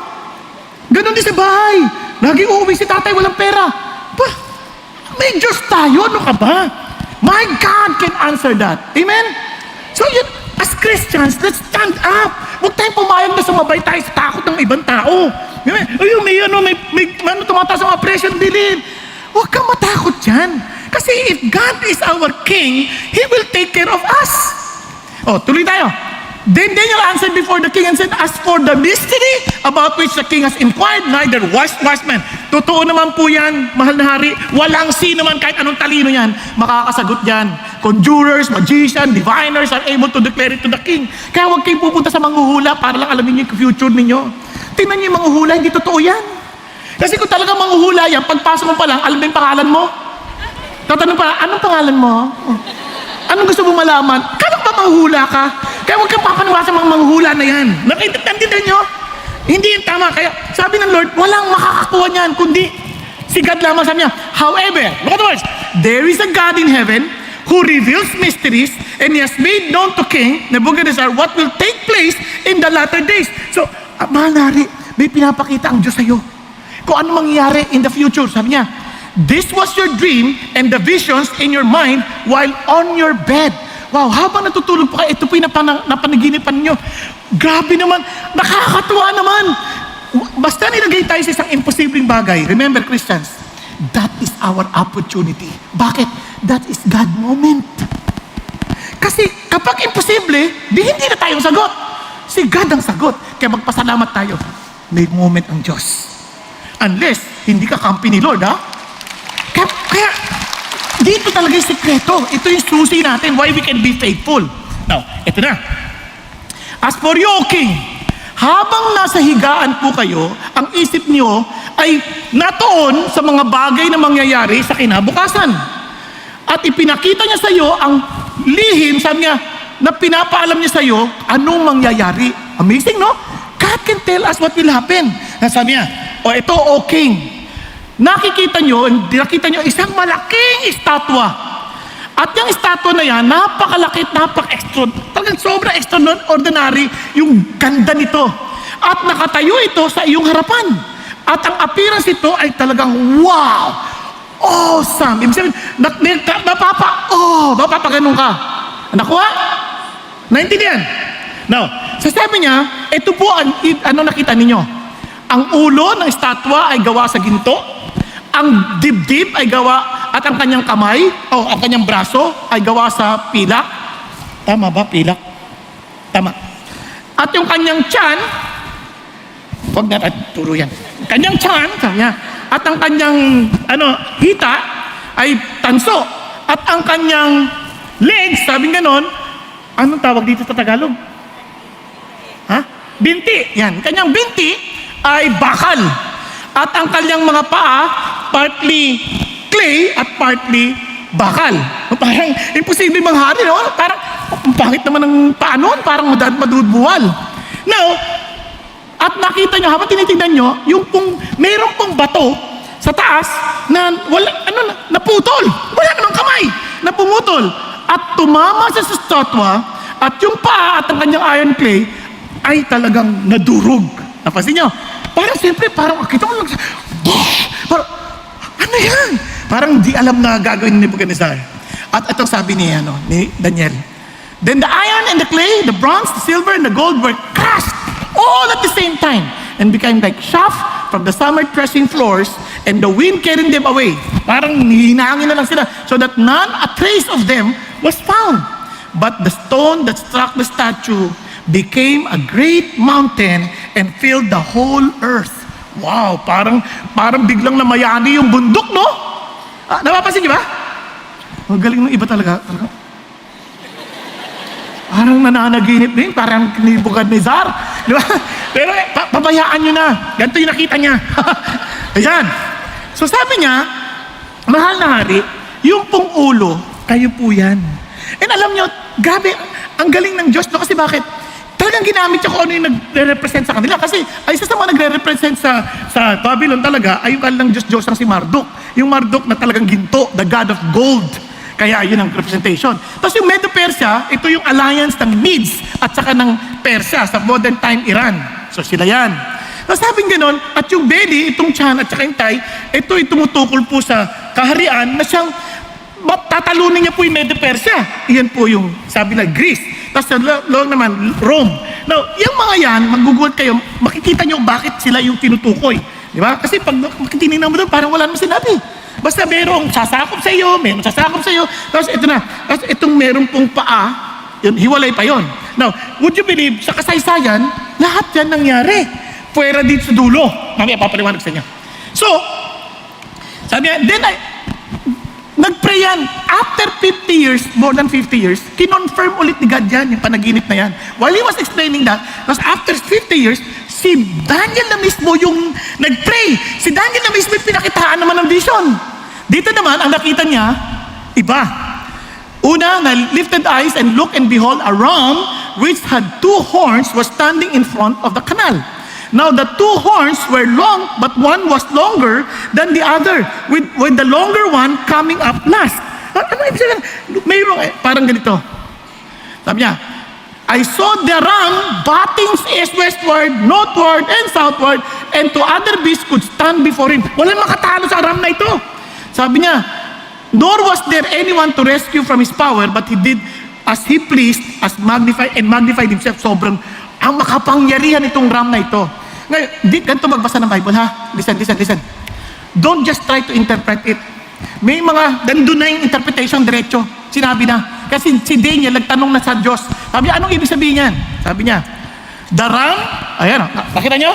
A: Ganon din sa bahay. Laging uuwi si tatay, walang pera. May Diyos tayo, ano ka ba? My God can answer that. Amen? So as Christians, let's stand up. Huwag tayong pumayag na sumabay tayo sa takot ng ibang tao. May tumataas ang mga presyo, bilhin. Huwag kang matakot dyan. Kasi if God is our King, He will take care of us. Tuloy tayo. Then Daniel answered before the king and said, as for the mystery about which the king has inquired, neither wise man. Totoo naman po yan, mahal na hari. Walang sino man kahit anong talino yan, makakasagot yan. Conjurers, magician, diviners are able to declare it to the king. Kaya huwag kayong pupunta sa manghuhula para lang alamin niyo yung future ninyo. Tingnan niyo yung manghuhula, hindi totoo yan. Kasi kung talagang manghuhula yan, pagpasok mo pa lang, alam mo yung pangalan mo? Tatanong pa, anong pangalan mo? Anong gusto mo malaman? Kaya ba manghula ka? Kaya huwag kang papaniwala sa mga manghula na yan. Nakintindihan nyo? Hindi yan tama. Kaya sabi ng Lord, walang makakakuha niyan, kundi si God lamang. Sabi niya, however, look at the words, there is a God in heaven who reveals mysteries and He has made known to King Nebuchadnezzar what will take place in the latter days. So, mahal na hari, may pinapakita ang Diyos sa'yo. Kung ano mangyayari in the future. Sabi niya, this was your dream and the visions in your mind while on your bed. Wow, habang natutulog pa kayo, ito po yung napanaginipan ninyo. Grabe naman, nakakatuwa naman. Basta nilagay tayo sa isang imposibleng bagay. Remember, Christians, that is our opportunity. Bakit? That is God moment. Kasi kapag imposible, di hindi na tayong sagot. Si God ang sagot. Kaya magpasalamat tayo. May moment ang Diyos. Unless, hindi ka kampi ni Lord, ha? Kaya dito talaga yung sikreto. Ito yung susi natin, why we can be faithful. Now, ito na. As for you, O King, habang nasa higaan po kayo, ang isip niyo ay natoon sa mga bagay na mangyayari sa kinabukasan. At ipinakita niya sa iyo ang lihim, sabi niya, na pinapaalam niya sa iyo, anong mangyayari. Amazing, no? God can tell us what will happen. Sabi niya, ito, O King, nakita niyo isang malaking estatwa. At yung estatwa na yan, napakalaki, talagang sobrang extraordinary yung ganda nito. At nakatayo ito sa iyong harapan. At ang appearance ito ay talagang wow! Awesome! Ibig sabihin, mapapaganon ka. Nakuha? Naintindihan? Now, sasabi niya, ito po ano nakita ninyo? Ang ulo ng estatwa ay gawa sa ginto, ang dibdib ay gawa, at ang kanyang kamay, ang kanyang braso ay gawa sa pilak. Tama ba, pilak? Tama. At yung kanyang tiyan, huwag na turo yan. Kanyang tiyan, at ang kanyang hita ay tanso. At ang kanyang legs, sabi ganon, anong tawag dito sa Tagalog? Binti. Yan. Kanyang binti ay bakal. At ang kanyang mga paa, partly clay at partly bakal. Parang imposible manghari, no? Parang, pangit naman ng paa noon, parang madudbuwal. Now, at nakita nyo, habang tinitingnan nyo, mayroong pong bato sa taas na naputol. Wala namang kamay, na pumutol. At tumama sa statwa, at yung paa at ang kanyang iron clay ay talagang nadurog. Napansin nyo? Parang siyempre, kita mo lang, parang, ano yan? Parang di alam na gagawin ni Nebuchadnezzar. At itong sabi ni Daniel, then the iron and the clay, the bronze, the silver, and the gold were crushed all at the same time and became like chaff from the summer threshing floors, and the wind carried them away. Parang hinahangin na lang sila, so that none a trace of them was found. But the stone that struck the statue became a great mountain and filled the whole earth. Wow, parang biglang namayani yung bundok, no? Napapansin niyo ba? Magaling ng iba talaga. Parang nananaginip din, parang Nebuchadnezzar. Di ba? Pero pabayaan nyo na. Ganito yung nakita niya. Ayan. So sabi niya, mahal na hari, yung pong ulo, kayo po yan. And alam nyo, grabe, ang galing ng Diyos, no? Kasi bakit? Talagang ginamit niya kung ano yung nagre-represent sa kanila. Kasi ay isa sa mga nagre-represent sa Babylon talaga, ay yung kanilang Diyos ang si Marduk. Yung Marduk na talagang ginto, the God of gold. Kaya yun ang representation. Tapos yung Medo-Persia, ito yung alliance ng Medes at saka ng Persia sa modern time Iran. So sila yan. Tapos sabing ganon, at yung belly, itong tiyan at saka yung thigh, ito ay tumutukol po sa kaharian na siyang tatalunin niya po yung Medo-Persia. Iyan po yung sabi na Greece. Tapos sa loob naman, Rome. Now, yung mga yan, mag-google kayo, makikita nyo bakit sila yung tinutukoy. Di ba? Kasi pag tinignan mo doon, parang wala naman sinabi. Basta merong sasakop sa iyo, merong sasakop sa iyo. Tapos ito na. Tapos itong merong pong paa, yun, hiwalay pa yon. Now, would you believe, sa kasaysayan, lahat yan nangyari. Pwera dito sa dulo. Mamaya papaliwanag sa inyo. So, sabi niya, then nag-pray yan. After 50 years, more than 50 years, kinonfirm ulit ni God yan, yung panaginip na yan. While he was explaining that, because after 50 years, si Daniel na mismo yung nag-pray. Si Daniel na mismo yung pinakitaan naman ng vision. Dito naman, ang nakita niya, iba. Una, na lifted eyes and look and behold, a ram which had 2 horns was standing in front of the canal. Now the 2 horns were long, but one was longer than the other, with the longer one coming up last. Ano ibig sabihin? Mayroong, parang ganito. Sabi niya, I saw the ram batting east-westward, northward, and southward, and 2 other beasts could stand before him. Walang makatalo sa ram na ito. Sabi niya, nor was there anyone to rescue from his power, but he did as he pleased, as magnified himself. Sobrang ang makapangyarihan itong ram na ito. Ngayon, ganito magbasa ng Bible, ha? Listen. Don't just try to interpret it. May mga, nandun na yung interpretation diretso. Sinabi na. Kasi si Daniel nagtanong na sa Diyos. Sabi niya, anong ibig sabihin yan? Sabi niya, the ram, ayan, nakita niyo?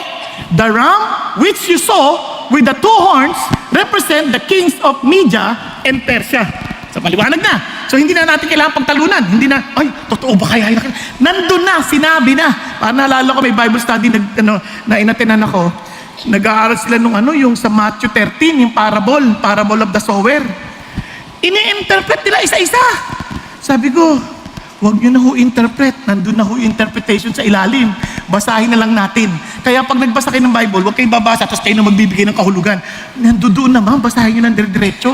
A: The ram which you saw with the two horns represent the kings of Media and Persia. So, maliwanag na. So, hindi na natin kailangan pagtalunan. Hindi na, ay, totoo ba kaya? Nandun na, sinabi na. Para naalala ko, may Bible study na inatenan ako. Nag-aaral sila nung yung sa Matthew 13, yung parable of the sower. Ini-interpret nila isa-isa. Sabi ko, huwag nyo na interpret. Nandun na interpretation sa ilalim. Basahin na lang natin. Kaya pag nagbasa kayo ng Bible, huwag kayong babasa, tapos kayo na magbibigay ng kahulugan. Nandoon naman, basahin nyo ng diretso.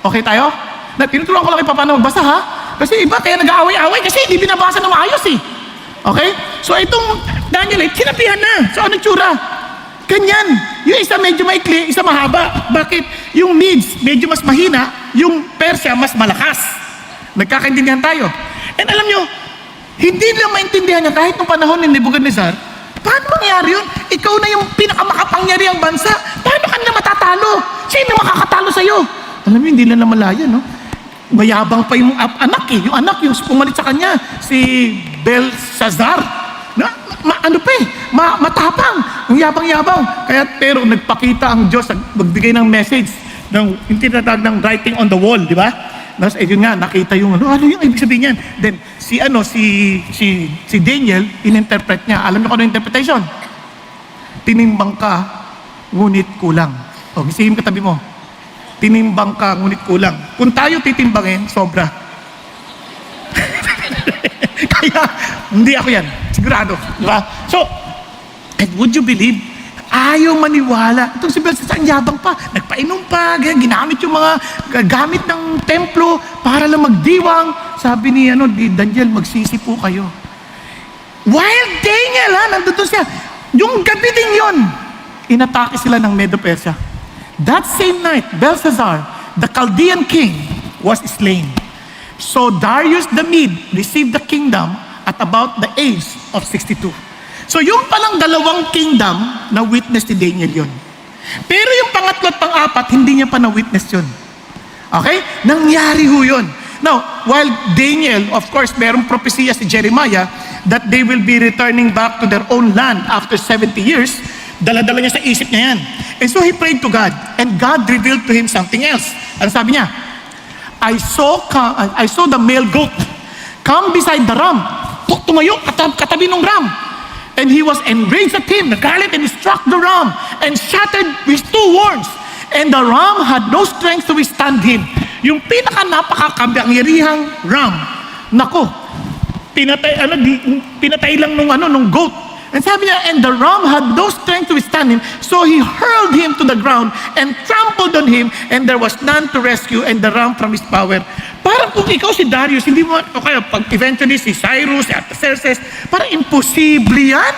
A: Okay tayo? Tinuturuan ko lang kayo paano magbasa, ha? Kasi iba, kaya nag-aaway-aaway kasi hindi binabasa na maayos, eh. Okay? So itong Daniel, sinabihan na. So ano tsura? Ganyan. Yung isa medyo maikli, isa mahaba. Bakit? Yung Medes, medyo mas mahina. Yung Persia, mas malakas. Nagkakaintindihan tayo. And alam nyo, hindi nila maintindihan niya kahit nung panahon ni Nebuchadnezzar. Paano mangyari yun? Ikaw na yung pinakamakapangyarihang bansa. Paano ka nila matatalo? Sino makakatalo sa'yo? Alam mo, hindi nila malaya, no? Mayabang pa yung anak, eh. Yung anak, yung pumalit sa kanya, si Belshazzar. Matapang. Ang yabang-yabang. Kaya, pero nagpakita ang Diyos, magbigay ng message, yung tinatawag ng writing on the wall, di ba? Yun nga, nakita yung ano yung ibig sabihin yan? Then, si Daniel, in-interpret niya. Alam niyo kung ano yung interpretation? Tinimbang ka, ngunit kulang. O, gisingin katabi mo. Tinimbang ka, ngunit kulang. Kung tayo titimbangin, sobra. Kaya, hindi ako yan. Sigurado. Di ba? So, and would you believe, ayaw maniwala. Itong si Belshazzar, ang yabang pa. Nagpainom pa, ginamit yung mga gamit ng templo para lang magdiwang. Sabi ni Daniel, magsisi po kayo. While Daniel, nandun siya. Yung gabi din yun, inatake sila ng Medo-Persia. That same night, Belshazzar, the Chaldean king, was slain. So Darius the Mede received the kingdom at about the age of 62. So yung palang dalawang kingdom na witness ni Daniel yun. Pero yung pangatlo at pang-apat, hindi niya pa na-witness yun. Okay? Nangyari ho yun. Now, while Daniel, of course, merong propesya si Jeremiah that they will be returning back to their own land after 70 years, dala-dala niya sa isip niya yan. And so he prayed to God, and God revealed to him something else. Ano sabi niya? I saw the male goat come beside the ram. Tumayo, katabi ng ram. And he was enraged at him, nagalit, and he struck the ram and shattered his two horns. And the ram had no strength to withstand him. Yung pinaka-napakapangyarihang ram, nako, pinatay lang nung goat. And sabi niya, and the ram had no strength to withstand him, so he hurled him to the ground and trampled on him, and there was none to rescue and the ram from his power. Parang kung ikaw si Darius, hindi mo, okay, pag eventually si Cyrus, si Artaxerxes, parang imposible yan.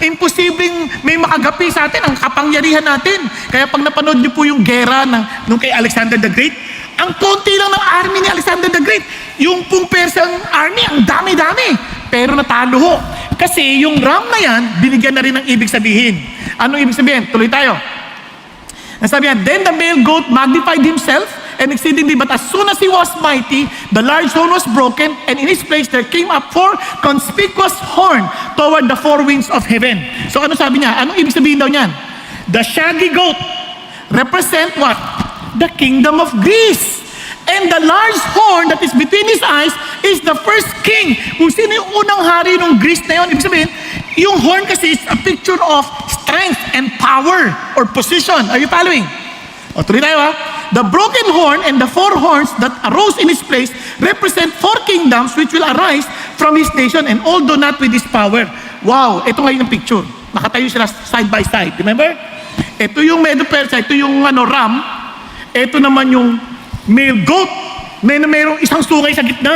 A: Imposibleng may makagapi sa atin ang kapangyarihan natin. Kaya pag napanood niyo po yung gera nung kay Alexander the Great, ang konti lang ng army ni Alexander the Great. Yung pong Persian army, ang dami-dami. Pero natalo ho. Kasi yung ram na yan, binigyan na rin ng ibig sabihin. Anong ibig sabihin? Tuloy tayo. Nasabi niya, then the male goat magnified himself and exceedingly, but as soon as he was mighty, the large horn was broken, and in his place there came up four conspicuous horn toward the four winds of heaven. So ano sabi niya? Anong ibig sabihin daw niyan? The shaggy goat represent what? The kingdom of Greece. And the large horn that is between his eyes is the first king. Kung sino yung unang hari ng Greece na yun, ibig sabihin, yung horn kasi is a picture of strength and power or position. Are you following? O, tuloy tayo ha. The broken horn and the four horns that arose in his place represent four kingdoms which will arise from his nation, and although not with his power. Wow, ito ngayon yung picture. Nakatayo sila side by side. Remember? Ito yung Medo-Persia, ito yung ram. Ito naman yung male goat. Mayroong isang sungay sa gitna.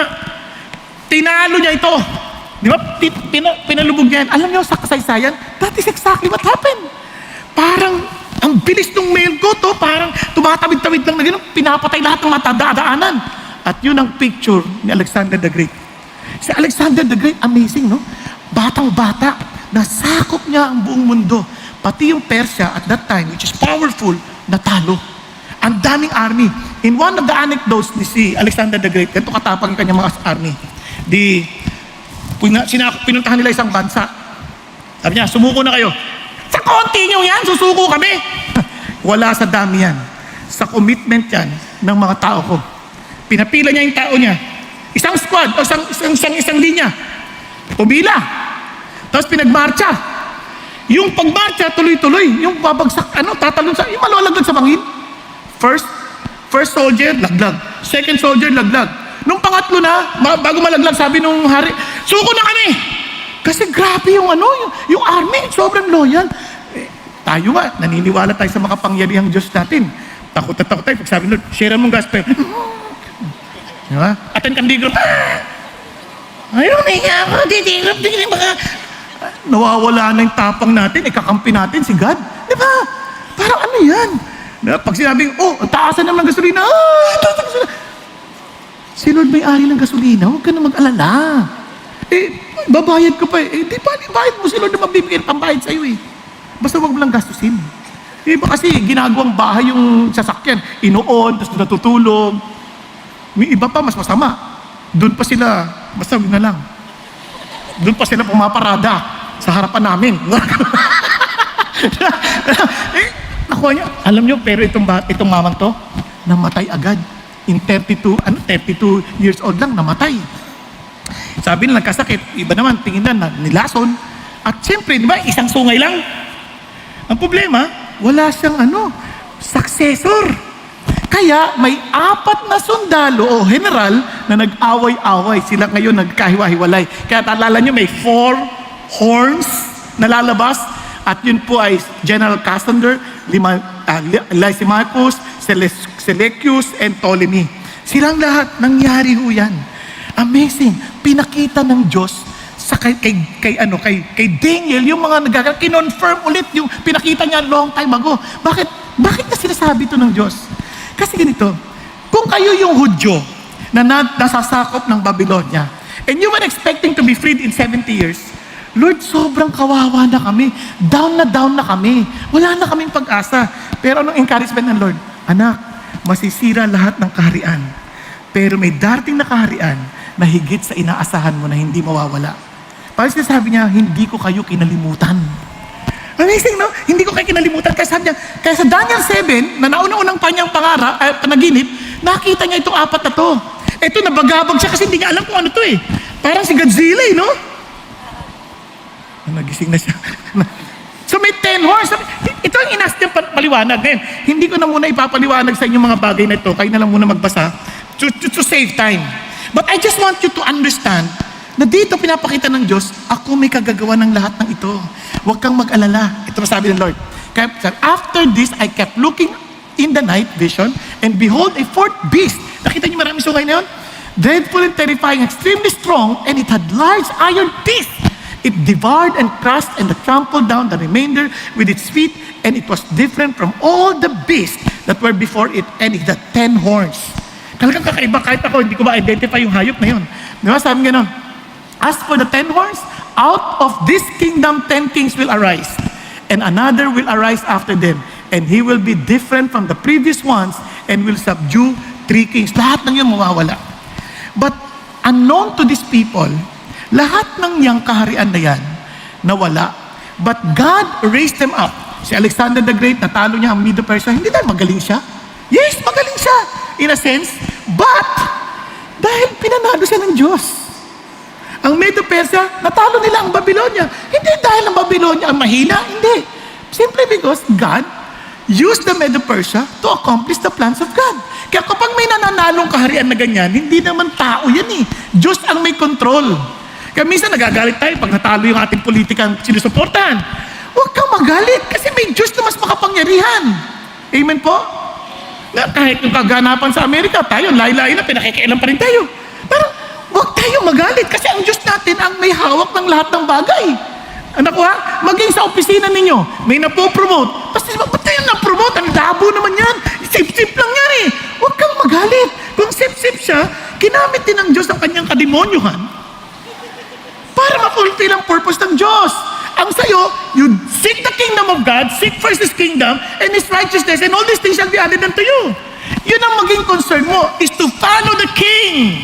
A: Tinalo niya ito. Di ba? Pinalubog niya yan. Alam niyo sa kasaysayan, that is exactly what happened. Parang ang bilis ng male goat, parang tumatawid-tawid lang na gano'n, pinapatay lahat ng matadaanan. At yun ang picture ni Alexander the Great. Si Alexander the Great, amazing, no? Batang-bata, nasakop niya ang buong mundo. Pati yung Persia at that time, which is powerful, natalo. Ang daming army. In one of the anecdotes ni si Alexander the Great, ganito katapang yung kanyang mga army. Pinuntahan nila isang bansa. Sabi niya, sumuko na kayo. Sa konti nyo yan, susuko kami. Wala sa dami yan. Sa commitment yan ng mga tao ko. Pinapila niya yung tao niya. Isang squad o isang linya. Pumila. Tapos pinagmarcha. Yung pagmarcha, tuloy-tuloy. Yung babagsak, tatalon sa, yung malulaglag sa bangin. First soldier, laglag. Second soldier, laglag. Nung pangatlo na, bago malaglag, sabi nung hari, suko na kami! Kasi grabe yung yung army, sobrang loyal. Tayo nga, naniniwala tayo sa makapangyarihang Diyos natin. Takot na takot tayo. Pag sabi Lord, share mo gospel. Diba? Atan kang digrop. Ayaw na nga ako, didigrop. Nawawala na yung tapang natin, ikakampi natin si God. Diba? Parang ano yan? Diba? Pag sinabing, taasan naman ng gasolina. Taas ng gasolina. Si Lord may-ari ng gasolina, huwag ka na mag-alala. Babayad ko pa di bayad mo si Lord na mabibigyan pambayad sa'yo Basta huwag mo lang gastusin. Iba kasi ginagawang bahay yung sasakyan. Inoon, tapos natutulog. May iba pa, mas masama. Doon pa sila, basta huwag na lang. Doon pa sila pumaparada sa harapan namin. Nakuha niya. Alam niyo, pero itong mamang to, namatay agad. In 32 years old lang, namatay. Sabi nila, nagkasakit. Iba naman, tingin na, nilason. At siyempre, di ba, isang sungay lang. Ang problema, wala siyang successor. Kaya may 4 na sundalo o general na nag-away-away. Sila ngayon nagkahiwa-hiwalay. Kaya talala nyo, may 4 horns na lalabas. At yun po ay General Cassander, Lysimachus, Seleucus, and Ptolemy. Silang lahat, nangyari ho yan. Amazing. Pinakita ng Diyos sa kay Daniel, yung mga kinonfirm ulit yung pinakita niya long time ago. Bakit na sinasabi ito ng Diyos? Kasi ganito, kung kayo yung Hudyo na nasasakop ng Babylonia, and you were expecting to be freed in 70 years, Lord, sobrang kawawa na kami. Down na kami. Wala na kaming pag-asa. Pero anong encouragement ng Lord? Anak, masisira lahat ng kaharian. Pero may darating na kaharian na higit sa inaasahan mo na hindi mawawala. Parang sinasabi niya, hindi ko kayo kinalimutan. Amazing, no? Hindi ko kayo kinalimutan. Kaya sabi niya, kaya sa Daniel 7, na nauna-unang pa niyang panaginip, nakita niya itong 4 na to. Ito, nabagabag siya kasi hindi niya alam kung ano to Parang si Godzilla, no? Nagising na siya. So may 10 horns. Ito ang inas niyang paliwanag. Ngayon, hindi ko na muna ipapaliwanag sa inyo mga bagay na ito. Kayo na lang muna magbasa to save time. But I just want you to understand na dito pinapakita ng Diyos, ako may kagagawa ng lahat ng ito. Huwag kang mag-alala. Ito masabi ng Lord. Kaya, after this, I kept looking in the night vision, and behold, a 4th beast. Nakita niyo maraming sungay na yun? Dreadful and terrifying, extremely strong, and it had large iron teeth. It devoured and crushed and trampled down the remainder with its feet, and it was different from all the beasts that were before it, and it had 10 horns. Talagang kakaiba, kahit ako, hindi ko ma-identify yung hayop na yun. Di ba? Sabi nga nun, as for the 10 horns, out of this kingdom 10 kings will arise, and another will arise after them, and he will be different from the previous ones, and will subdue 3 kings. Lahat ng yun mawawala. But unknown to these people, lahat ng yang kaharian na yan, nawala. But God raised them up. Si Alexander the Great, natalo niya ang Medo-Persia. Hindi dahil magaling siya. Yes, magaling siya. In a sense. But, dahil pinanalo siya ng Diyos. Ang Medo-Persia, natalo nila ang Babylonia. Hindi dahil ang Babylonia ang mahina. Hindi. Simply because God used the Medo-Persia to accomplish the plans of God. Kaya kapag may nananalong kaharian na ganyan, hindi naman tao yan Diyos ang may control. Kaya minsan nagagalit tayo pag natalo yung ating politikang sinusuportahan. Huwag kang magalit kasi may Diyos na mas makapangyarihan. Amen po? Na kahit yung kaganapan sa Amerika, tayo, lahi-lahi na, pinakikialam pa rin tayo. Pero huwag tayo magalit kasi ang Diyos natin ang may hawak ng lahat ng bagay. Anak ko maging sa opisina ninyo, may napopromote. Tapos ba't tayo napromote? Ang labo naman yan. Sip-sip lang yan Huwag kang magalit. Kung sip-sip siya, kinamit din ng Diyos ang kanyang kademonyuhan para ma-fulfill ang purpose ng Diyos. ang sa'yo, you seek the kingdom of God, seek first His kingdom and His righteousness, and all these things shall be added unto you. Yun ang maging concern mo, is to follow the King.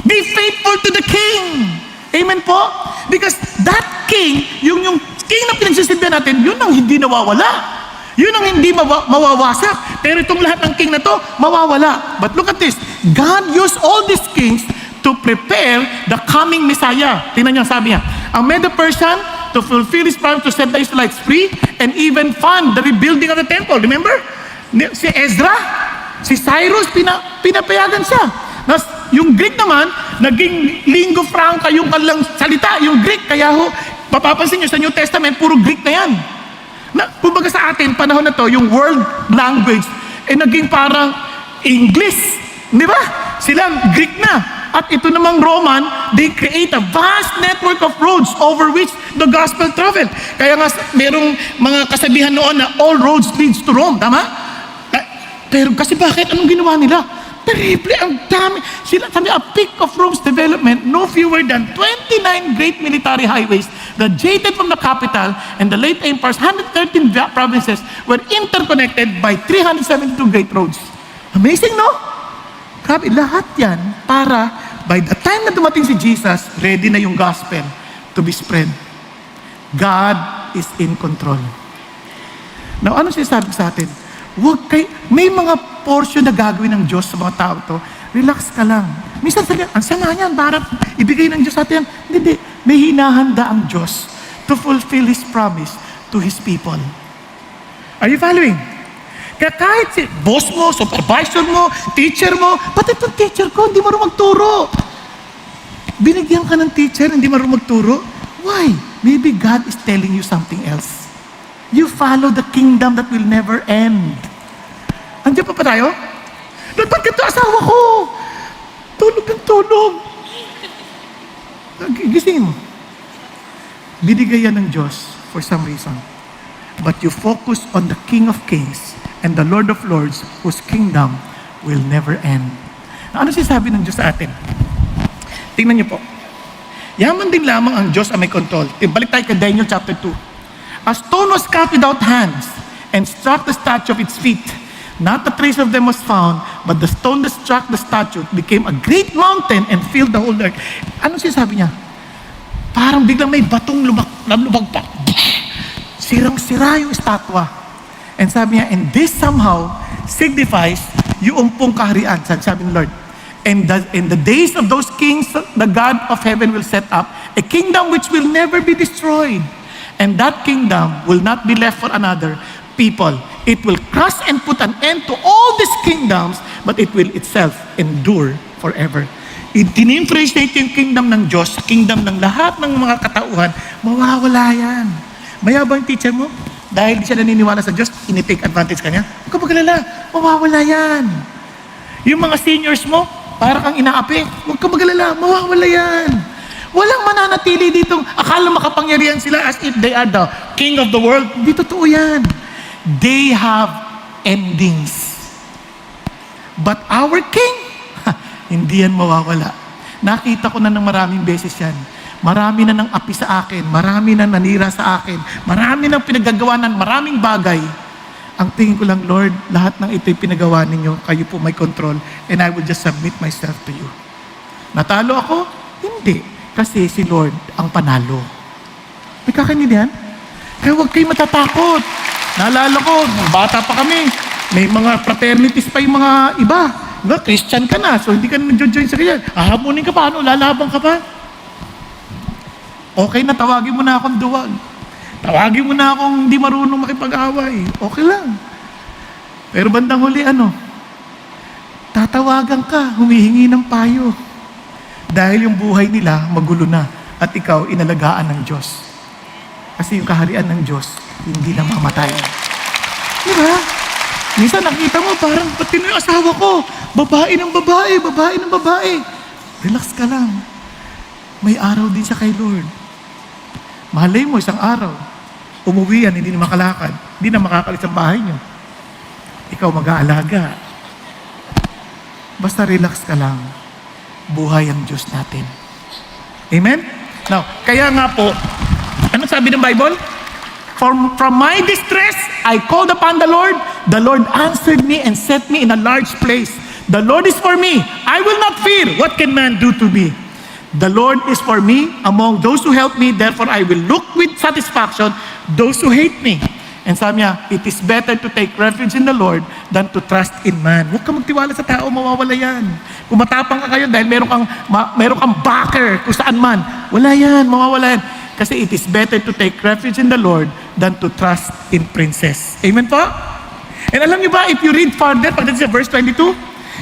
A: Be faithful to the King. Amen po? Because that King, yung King na pinagsisilbihan natin, yun ang hindi nawawala. Yun ang hindi mawawasak. Pero itong lahat ng king na to, mawawala. But look at this. God used all these kings to prepare the coming Messiah. Tingnan niyo, sabi niya, ang made the person to fulfill His promise to set the Israelites free and even fund the rebuilding of the temple. Remember? Si Ezra, si Cyrus, pinapayagan siya. Yung Greek naman, naging lingua franca yung kanilang salita, yung Greek. Kaya ho, mapapansin niyo sa New Testament, puro Greek na yan. Kumbaga sa atin, panahon na to, yung world language, naging parang English. Di ba? Sila Greek na. At ito namang Roman, they create a vast network of roads over which the gospel travel. Kaya nga, merong mga kasabihan noon na all roads leads to Rome. Tama? Pero kasi bakit? Anong ginawa nila? Terrible, ang dami. Sila, sabi, a peak of Rome's development, no fewer than 29 great military highways that jetted from the capital and the late empire's 113 provinces were interconnected by 372 great roads. Amazing, no? Grabe, lahat yan para by the time na dumating si Jesus, ready na yung gospel to be spread. God is in control. Now, ano sinasabi sa atin? May mga portion na gagawin ng Diyos sa mga tao to, relax ka lang. Minsan sabi, ang sama niyan, para ibigay ng Diyos sa atin. Hindi, may hinahanda ang Diyos to fulfill His promise to His people. Are you following? Kaya kahit si boss mo, supervisor mo, teacher mo, pati itong teacher ko, hindi marunong magturo. Binigyan ka ng teacher, hindi marunong magturo. Why? Maybe God is telling you something else. You follow the kingdom that will never end. Andiyan pa tayo? Ba't ganito asawa ko? Tulog ng tulog. Gisingin mo. Binigay yan ng Diyos for some reason. But you focus on the King of Kings and the Lord of Lords whose kingdom will never end. Ano sinasabi ng Diyos sa atin? Tingnan niyo po. Yaman din lamang ang Diyos ang may control. Balik tayo kay Daniel chapter 2. A stone was cut without hands and struck the statue of its feet. Not a trace of them was found, but the stone that struck the statue became a great mountain and filled the whole earth. Ano sinasabi niya? Parang biglang may batong lumagpak. Sirang-sira yung estatwa. And sabi niya, and this somehow signifies yung pong kaharian. Sabi ng Lord, and in the days of those kings, the God of heaven will set up a kingdom which will never be destroyed. And that kingdom will not be left for another people. It will crush and put an end to all these kingdoms, but it will itself endure forever. Itinimfrasate yung kingdom ng Diyos sa kingdom ng lahat ng mga katauhan, mawawala yan. Mayabang teacher mo, dahil di siya naniniwala sa Diyos, initake advantage ka niya. Huwag ka magalala, mawawala yan. Yung mga seniors mo, para kang inaapi, huwag ka magalala, mawawala yan. Walang mananatili dito. Akala makapangyarihan sila as if they are the king of the world. Hindi totoo yan. They have endings. But our king, hindi yan mawawala. Nakita ko na ng maraming beses yan. Marami na nang api sa akin. Marami na nanira sa akin. Marami nang pinagagawa ng maraming bagay. Ang tingin ko lang, Lord, lahat ng ito'y pinagawa ninyo. Kayo po may control. And I will just submit myself to you. Natalo ako? Hindi. Kasi si Lord ang panalo. May kakaintindihan? Kaya huwag kayo matatakot. Naalala ko, nung bata pa kami, may mga fraternities pa yung mga iba. Diba? Christian ka na, so hindi ka na nag-join sa kanya. Hahamunin ka pa, ano? Lalabang ka pa? Okay na, tawagin mo na akong duwag. Tawagin mo na akong hindi marunong makipag-away. Okay lang. Pero bandang huli, tatawagan ka, humihingi ng payo. Dahil yung buhay nila magulo na at ikaw inalagaan ng Diyos. Kasi yung kaharian ng Diyos, hindi na mamatay. Di ba? Minsan nakita mo parang, pati na yung asawa ko, babae ng babae, babae ng babae. Relax ka lang. May araw din siya kay Lord. Malay mo isang araw, umuwi yan, hindi na makalakad, hindi na makakalis ang bahay niyo. Ikaw mag-aalaga. Basta relax ka lang. Buhay ang Diyos natin. Amen? Now, kaya nga po, Ano sabi ng Bible? From my distress, I called upon the Lord. The Lord answered me and set me in a large place. The Lord is for me. I will not fear. What can man do to me? The Lord is for me among those who help me. Therefore, I will look with satisfaction those who hate me. And sabi niya, it is better to take refuge in the Lord than to trust in man. Huwag ka magtiwala sa tao, mawawala yan. Kung matapang ka kayo dahil meron kang backer kung saan man, wala yan, mawawala yan. Kasi it is better to take refuge in the Lord than to trust in princes. Amen po? And alam niyo ba, if you read further, pagdating sa verse 22,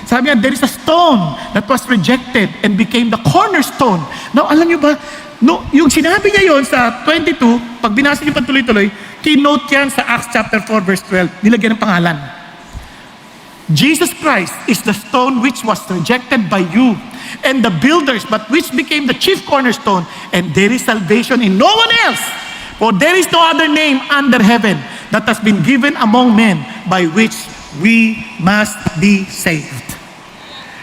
A: sabi niya, there is a stone that was rejected and became the cornerstone. Now, alam niyo ba, no, yung sinabi niya yon sa 22, pag binasa niyo pa tuloy-tuloy, kinote yan sa Acts chapter 4 verse 12. Nilagyan ng pangalan. Jesus Christ is the stone which was rejected by you and the builders, but which became the chief cornerstone. And there is salvation in no one else. For there is no other name under heaven that has been given among men by which we must be saved.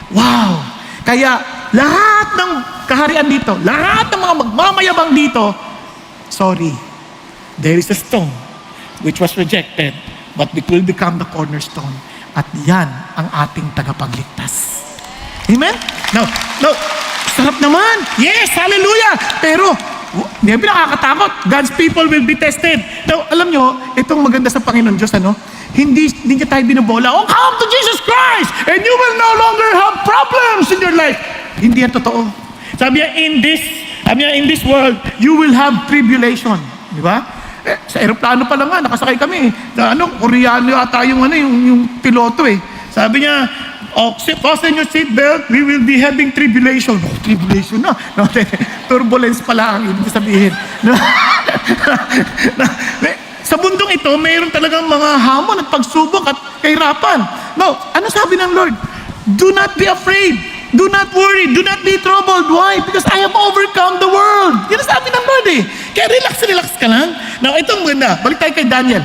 A: Wow! Kaya lahat ng kaharian dito, lahat ng mga magmamayabang dito, sorry, there is a stone which was rejected, but it will become the cornerstone. At yan ang ating tagapagligtas. Amen? No, sarap naman. Yes, hallelujah. Pero, hindi nakakatakot. God's people will be tested. Now, alam nyo, itong maganda sa Panginoon Diyos, hindi niya tayo binabola. Oh, come to Jesus Christ and you will no longer have problems in your life. Hindi yan totoo. Sabi niya, in this world, you will have tribulation. Di ba? Sa aeroplano pa lang nga, nakasakay kami. Koreano yata yung piloto eh. Sabi niya, fasten your seatbelt, we will be having tribulation. Tribulation na. Turbulence pala ang ibig sabihin. Sa mundong ito, mayroon talagang mga hamon at pagsubok at kahirapan. No, ano sabi ng Lord? Do not be afraid. Do not worry. Do not be troubled. Why? Because I have overcome the world. Yan ang sabi ng Lord eh. Kaya relax ka lang. Now, itong maganda. Balik tayo kay Daniel.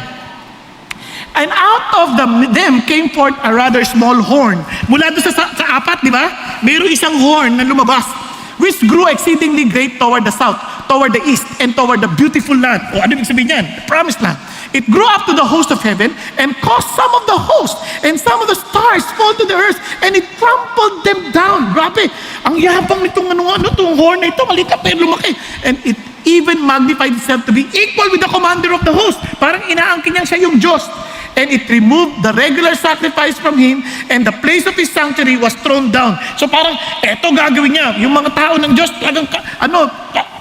A: And out of them came forth a rather small horn. Mula doon sa apat, di ba? Mayroong isang horn na lumabas, which grew exceedingly great toward the south, toward the east, and toward the beautiful land. O ano ibig sabihin yan? The promised land. It grew up to the host of heaven and caused some of the host and some of the stars fall to the earth and it trampled them down. Grabe. Ang yabang nitong itong horn na ito, maliit pero lumaki. And it even magnified itself to be equal with the commander of the host. Parang inaangkin niya siya yung Diyos. And it removed the regular sacrifice from him and the place of his sanctuary was thrown down. So parang, eto gagawin niya. Yung mga tao ng Diyos, talagang,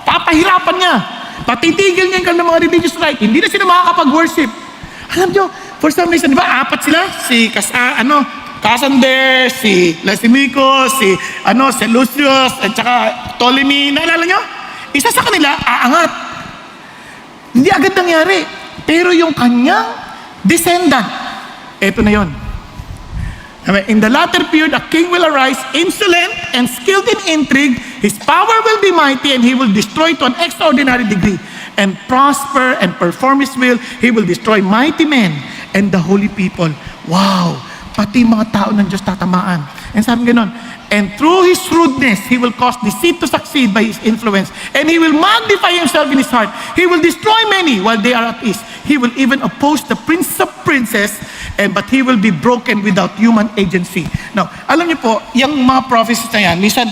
A: papahirapan niya. Patitigil niya yung mga religious right. Hindi na sila makakapag-worship. Alam nyo, for some reason, di ba, apat sila? Si Cassander, si Lysimachus, si Seleucus, at saka Ptolemy. Naalala nyo? Isa sa kanila, aangat. Hindi agad nangyari. Pero yung kanyang descendant, eto na yon. In the latter period, a king will arise, insolent and skilled in intrigue. His power will be mighty and he will destroy to an extraordinary degree. And prosper and perform his will, he will destroy mighty men and the holy people. Wow! Pati mga tao ng Diyos tatamaan. And sabi ganon, and through his shrewdness, he will cause deceit to succeed by his influence. And he will magnify himself in his heart. He will destroy many while they are at ease. He will even oppose the prince of princes, but he will be broken without human agency. Now, alam niyo po, yung mga prophecies na yan, minsan,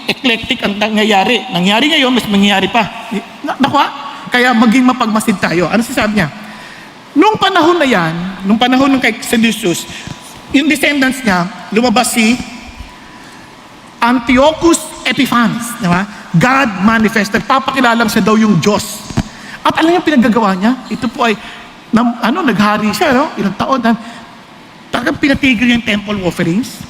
A: eclectic ang nangyayari. Nangyari ngayon, mas mangyayari pa. Nakuha? Kaya maging mapagmasid tayo. Ano sasabi niya? Nung panahon na yan, nung panahon ng kay Seleucus, yung descendants niya, lumabas si Antiochus Epiphanes. Diba? God manifested. Papakilalang siya daw yung Diyos. At alam niyo pinaggagawa niya? Ito po ay, naghari siya, ilang taon. Talagang pinatigil niya yung temple offerings.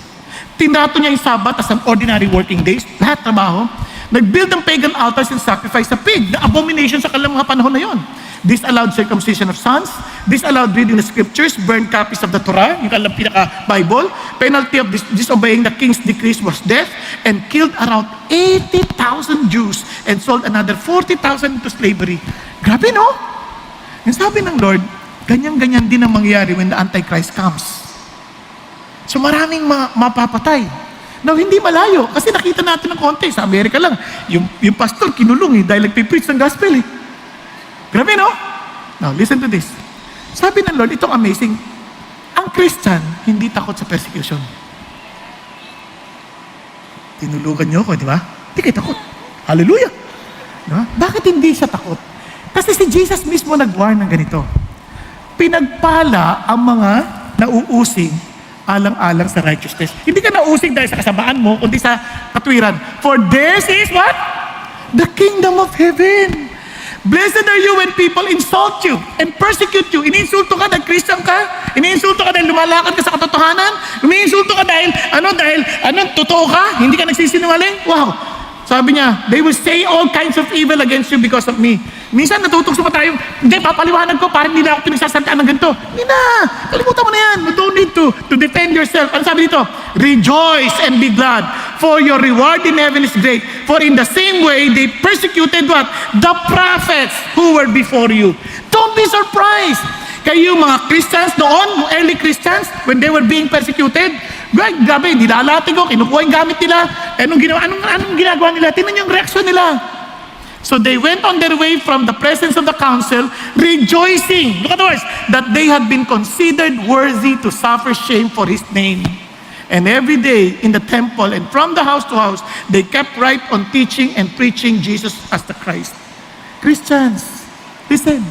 A: Tinato niya yung Sabbath as an ordinary working days. Lahat trabaho. Nag-build ng pagan altars and sacrifice sa pig. The abomination sa kanilang mga panahon na yon. This allowed circumcision of sons. This allowed reading the scriptures, burned copies of the Torah, yung kanilang pinaka-Bible. Penalty of disobeying the king's decrees was death, and killed around 80,000 Jews and sold another 40,000 into slavery. Grabe, no? Yung sabi ng Lord, ganyan-ganyan din ang mangyayari when the Antichrist comes. So maraming mapapatay. Now, hindi malayo. Kasi nakita natin ng konti. Sa Amerika lang, yung pastor kinulong dahil nagpipreach ng gospel Grabe, no? Now, listen to this. Sabi ng Lord, itong amazing, ang Christian, hindi takot sa persecution. Tinulugan niyo ako, di ba? Hindi kayo takot. Hallelujah! Diba? Bakit hindi siya takot? Kasi si Jesus mismo nag-warn ng ganito. Pinagpala ang mga nauusig alang-alang sa righteousness. Hindi ka nausig dahil sa kasamaan mo, kundi sa katwiran. For theirs is what? The kingdom of heaven. Blessed are you when people insult you and persecute you. Iniinsulto ka dahil Christian ka? Iniinsulto ka dahil lumalakad ka sa katotohanan? Iniinsulto ka dahil totoo ka? Hindi ka nagsisinungaling? Wow! Sabi niya, they will say all kinds of evil against you because of me. Minsan natutugso pa tayo, hindi, papaliwanag ko, parang hindi na ako pinagsasaltaan ng ganito. Hindi na! Kalimutan mo na yan. You don't need to defend yourself. Ano sabi dito? Rejoice and be glad, for your reward in heaven is great. For in the same way, they persecuted what? The prophets who were before you. Don't be surprised. Kayo mga Christians noon, early Christians, when they were being persecuted, grabe, nilalatig ko, kinukuha yung gamit nila. Anong ginagawa nila? Tingnan yung reaksyon nila. So they went on their way from the presence of the council, rejoicing, look at the words, that they had been considered worthy to suffer shame for His name. And every day in the temple and from the house to house, they kept right on teaching and preaching Jesus as the Christ. Christians, listen.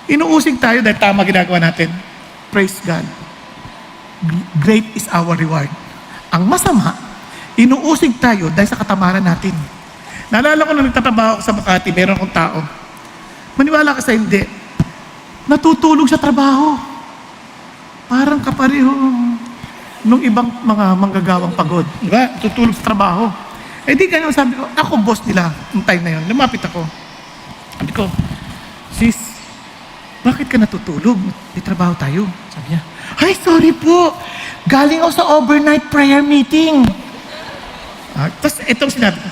A: Inuusig tayo dahil tama ginagawa natin. Praise God. Great is our reward. Ang masama, inuusig tayo dahil sa katamaran natin. Naalala ko nung nagtatrabaho ako sa Makati, meron akong tao. Maniwala ka sa hindi. Natutulog sa trabaho. Parang kapareho nung ibang mga manggagawang pagod. Diba? Tutulog sa trabaho. Eh di kaya sabi ko, ako boss nila yung time na yun. Lumapit ako. Sabi ko, sis, bakit ka natutulog? May trabaho tayo. Sabi niya, ay, sorry po. Galing ako sa overnight prayer meeting. Tapos itong sinabi ko,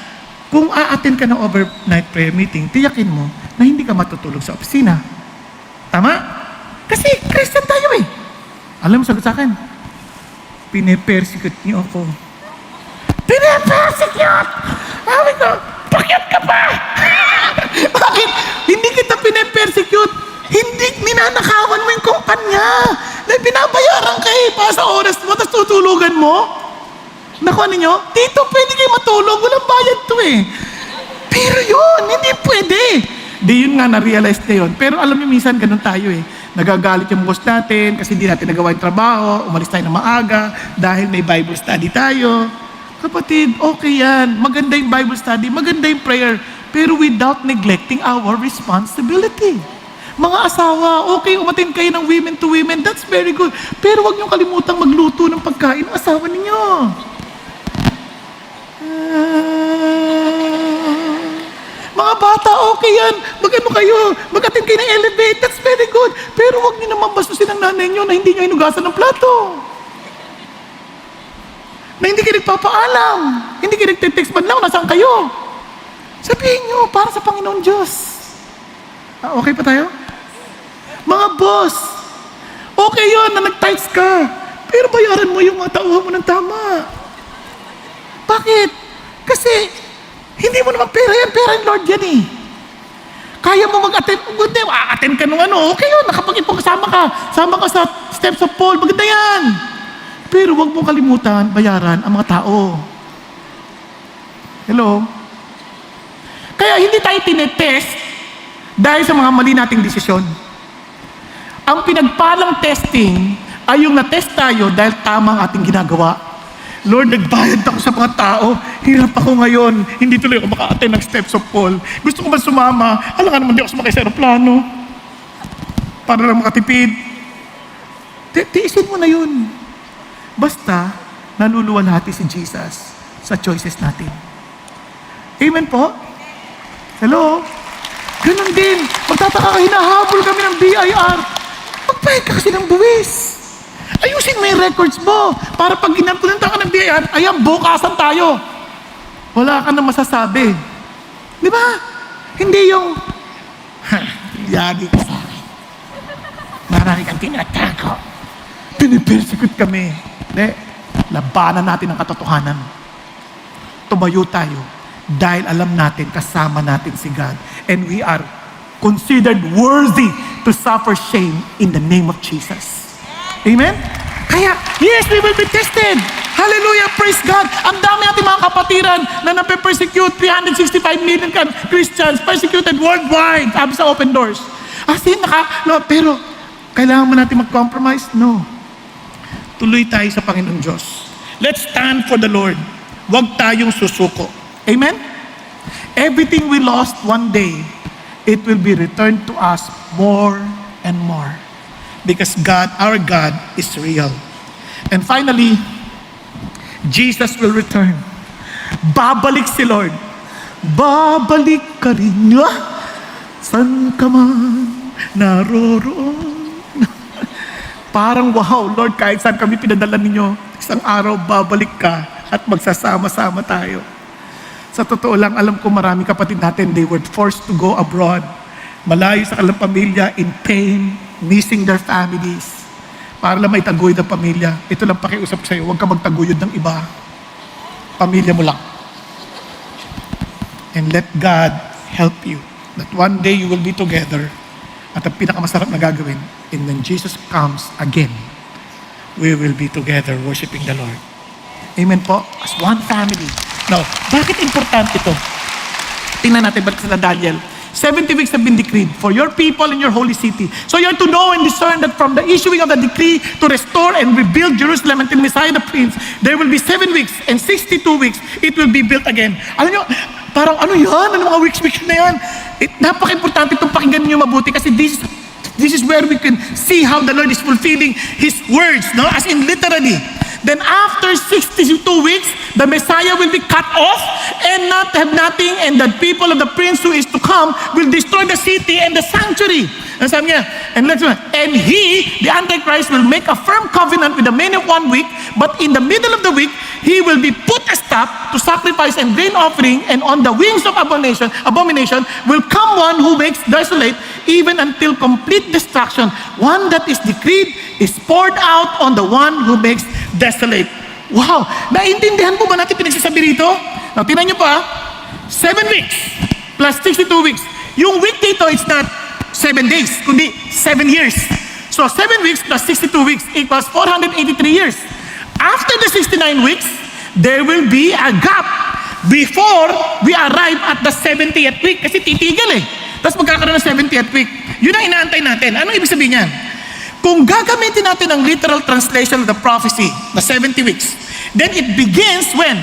A: kung a-attend ka ng overnight prayer meeting, tiyakin mo na hindi ka matutulog sa opisina. Tama? Kasi Christian tayo eh. Alam mo, sagot sa akin, pine-persecute niyo ako. Pine-persecute! Sabi ko, bakit ka pa? Bakit? Hindi kita pine-persecute. Hindi, ninanakawan mo yung kumpanya. Na binabayaran ka eh, para sa oras mo, tapos tutulugan mo. Nakuha ninyo? Dito pwede kayo matulog, walang bayad to eh. Pero yun, hindi pwede. Di yun nga, na-realize na yun. Pero alam niyo, minsan ganun tayo eh. Nagagalit yung boss natin kasi hindi natin nagawa yung trabaho, umalis tayo ng maaga dahil may Bible study tayo. Kapatid, okay yan. Maganda yung Bible study, maganda yung prayer, pero without neglecting our responsibility. Mga asawa, okay, umatin kayo ng women to women, that's very good. Pero huwag niyong kalimutang magluto ng pagkain ng asawa ninyo. Mga bata, okay yan. Mag-ano kayo, mag-attend kayo ng elevate, that's very good. Pero huwag niyo naman bastusin ang nanay niyo na hindi niyo inugasan ng plato. Na hindi kayo nagpapaalam. Hindi kayo nagte-text man lang, nasaan kayo? Sabihin niyo, para sa Panginoon Diyos. Okay pa tayo? Mga boss, okay yun na nag-text ka, pero bayaran mo yung mga tauhan mo ng tama. Bakit? Kasi, hindi mo naman pera yan, pera ng Lord yan eh. Kaya mo mag-attend, good day, attend ka nung okay yun, nakapag-ipag-kasama ka, sama ka sa Steps of Paul, maganda yan. Pero huwag mo kalimutan, bayaran ang mga tao. Hello? Kaya hindi tayo tinetest dahil sa mga mali nating desisyon. Ang pinagpalang testing ay yung na-test tayo dahil tama ang ating ginagawa. Lord, nagbayad ako sa mga tao. Hirap ako ngayon. Hindi tuloy ako maka-attend ng Steps of Paul. Gusto ko ba sumama? Alam nga naman, di ako sumakay sa aeroplano. Para lang makatipid. Tiisin mo na yun. Basta, naluluwalhati si Jesus sa choices natin. Amen po? Hello? Ganun din. Magtataka ka, hinahabol kami ng BIR. Magbayad ka kasi ng buwis. Ayusin mo yung records mo. Para pag ginagpunta ka ng BIR, ayan, bukasan tayo. Wala ka na masasabi. Di ba? Hindi yung, yagi ka sa akin. Marami kang tinatago. Pinipersecute kami. Hindi. Labanan natin ang katotohanan. Tumayo tayo dahil alam natin, kasama natin si God. And we are considered worthy to suffer shame in the name of Jesus. Amen? Kaya, yes, we will be tested. Hallelujah, praise God. Ang dami natin mga kapatiran na nape-persecute, 365 million Christians, persecuted worldwide, sabi sa Open Doors. As in, pero kailangan mo natin mag-compromise? No. Tuloy tayo sa Panginoon Diyos. Let's stand for the Lord. Huwag tayong susuko. Amen? Everything we lost one day, it will be returned to us more and more. Because God, our God, is real. And finally, Jesus will return. Babalik si Lord. Babalik ka rin. San ka man naroroon. Parang wow, Lord, kahit saan kami pinadala ninyo, isang araw babalik ka at magsasama-sama tayo. Sa totoo lang, alam ko maraming kapatid natin, they were forced to go abroad. Malayo sa kanilang pamilya, in pain, missing their families. Para lang may taguyod ang pamilya. Ito lang pakiusap ko sa'yo, huwag ka magtaguyod ng iba. Pamilya mo lang. And let God help you. That one day you will be together. At ang pinakamasarap na gagawin, and when Jesus comes again, we will be together worshiping the Lord. Amen po? As one family. Now, bakit importante ito? Tingnan natin balik sa Daniel. 70 weeks have been decreed for your people in your holy city. So you are to know and discern that from the issuing of the decree to restore and rebuild Jerusalem until Messiah the Prince, there will be 7 weeks and 62 weeks, it will be built again. Alam nyo, parang ano yan? Ano mga weeks na yan? Napaka-importante itong pakinggan nyo mabuti kasi this is where we can see how the Lord is fulfilling His words, no? As in literally. Then after 62 weeks, the Messiah will be cut off and not have nothing, and the people of the prince who is to come will destroy the city and the sanctuary. And sabi niya, and he, the Antichrist, will make a firm covenant with the men of 1 week, but in the middle of the week, he will be put a stop to sacrifice and grain offering, and on the wings of abomination will come one who makes desolate, even until complete destruction. One that is decreed is poured out on the one who makes desolate. Wow! Naintindihan po ba natin pinagsasabi rito? Now, tingnan nyo pa, 7 weeks plus 62 weeks. Yung week dito, it's not 7 days, kundi 7 years. So, 7 weeks plus 62 weeks equals 483 years. After the 69 weeks, there will be a gap before we arrive at the 70th week. Kasi titigil eh. Tapos magkakaroon ng 70th week. Yun ang inaantay natin. Anong ibig sabihin yan? Kung gagamitin natin ang literal translation of the prophecy, the 70 weeks, then it begins when?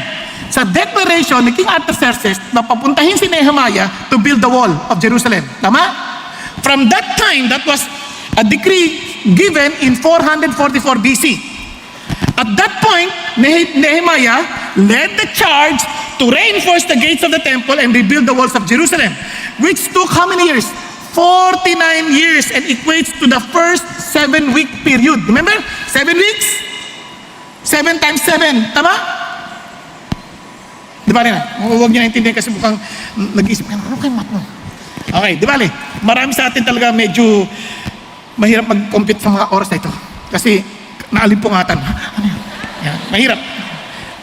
A: Sa declaration ni King Artaxerxes na papuntahin si Nehemiah to build the wall of Jerusalem. Tama? From that time, that was a decree given in 444 BC. At that point, Nehemiah led the charge to reinforce the gates of the temple and rebuild the walls of Jerusalem, which took how many years? 49 years, and equates to the first 7-week period. Remember? 7 weeks? 7 times 7. Tama? Di ba rin? Huwag niyo naintindihan kasi mukhang nag-iisip. Ano kayo mat mo? Okay, di ba rin? Marami sa atin talaga medyo mahirap mag-compute sa mga oras na ito. Kasi naalimpungatan. Ano yan? Yan. Mahirap.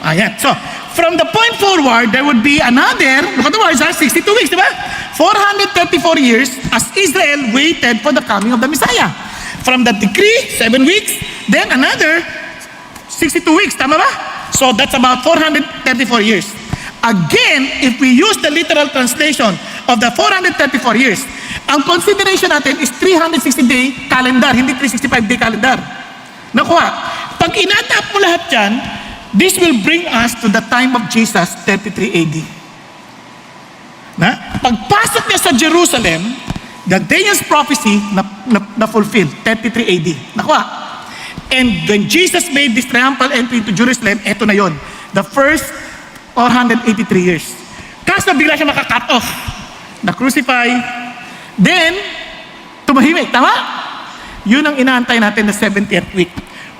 A: Ayan. So, from the point forward, there would be another, look at the words, 62 weeks, di ba? 434 years as Israel waited for the coming of the Messiah. From the decree, 7 weeks, then another 62 weeks, tama ba? So that's about 434 years. Again, if we use the literal translation of the 434 years, ang consideration natin is 360-day calendar, hindi 365-day calendar. Nakuha, pag inatap mo lahat yan, this will bring us to the time of Jesus, 33 AD. Pagpasok niya sa Jerusalem, the Daniel's prophecy na fulfilled, 33 AD. Nakuha. And when Jesus made this triumphal entry to Jerusalem, eto na yon, the first 483 years. Kaso bigla siya maka-cut off, na-crucify, then tumahimik, tama? Yun ang inaantay natin na 70th week.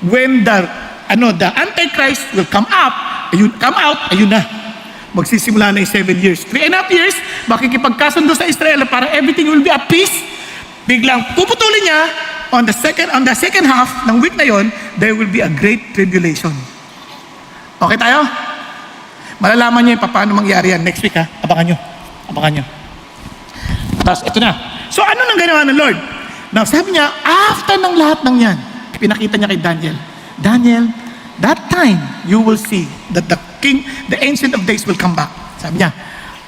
A: When the Antichrist will come out, ayun na. Magsisimula na yung 7 years. 3.5 years, makikipagkasundo sa Israel para everything will be at peace. Biglang puputulin niya, on the second half ng week na yon, there will be a great tribulation. Okay tayo? Malalaman niyo yung paano mangyari yan next week ha. Abangan nyo. Tapos ito na. So ano nang ginawa ng Lord? Now, sabi niya, after ng lahat ng yan, pinakita niya kay Daniel, Daniel, that time you will see that the Ancient of Days will come back. Sabi niya,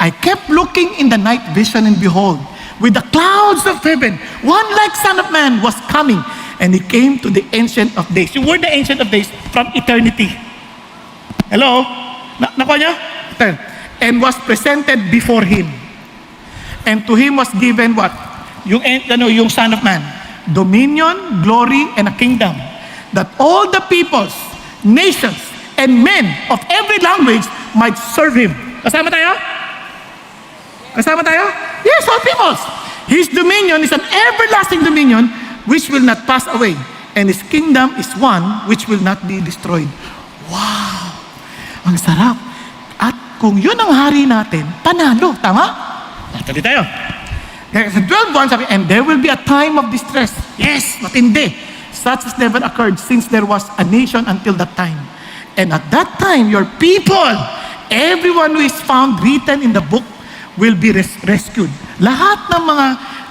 A: I kept looking in the night vision, and behold, with the clouds of heaven, one like Son of Man was coming, and he came to the Ancient of Days. Yung word the Ancient of Days, from eternity. Hello? Nakuha niya? And was presented before him. And to him was given what? Yung Son of Man. Dominion, glory, and a kingdom. That all the peoples, nations, and men of every language might serve him. Kasama tayo? Kasama tayo? Yes, all peoples. His dominion is an everlasting dominion which will not pass away. And his kingdom is one which will not be destroyed. Wow! Ang sarap. At kung yun ang hari natin, panalo. Tama? Tuloy tayo. Kaya sa 12:1 sabi, and there will be a time of distress. Yes, matindi. Such has never occurred since there was a nation until that time. And at that time, your people, everyone who is found written in the book, will be rescued. Lahat ng mga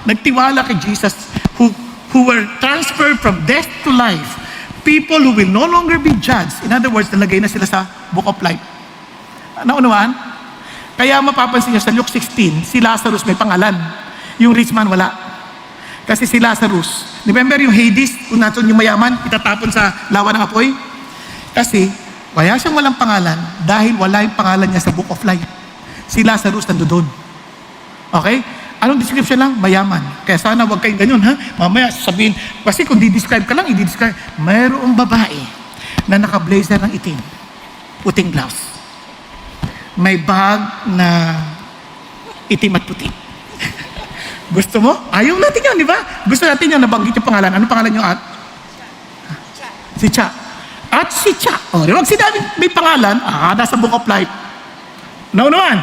A: nagtiwala kay Jesus who were transferred from death to life, people who will no longer be judged. In other words, nalagay na sila sa book of life. Naunawaan? Kaya mapapansin niyo sa Luke 16, si Lazarus may pangalan. Yung rich man wala. Kasi si Lazarus, remember yung Hades, kung natin yung mayaman, itatapon sa lawa ng apoy? Kasi, kaya siyang walang pangalan dahil wala yung pangalan niya sa book of life. Si Lazarus nandoon. Okay? Anong description lang? Mayaman. Kaya sana huwag kayong ganyan, ha? Mamaya sabihin, kasi kung di-describe ka lang, i-describe, mayroong babae na naka-blazer ng itim, puting blouse. May bag na itim at puti. Gusto mo? Ayaw natin yun, di ba? Gusto natin yun, nabanggit yung pangalan. Ano pangalan yung at? Si Cha. At si Cha. O, di ba? Sinabi may pangalan, nasa book of life. No naman.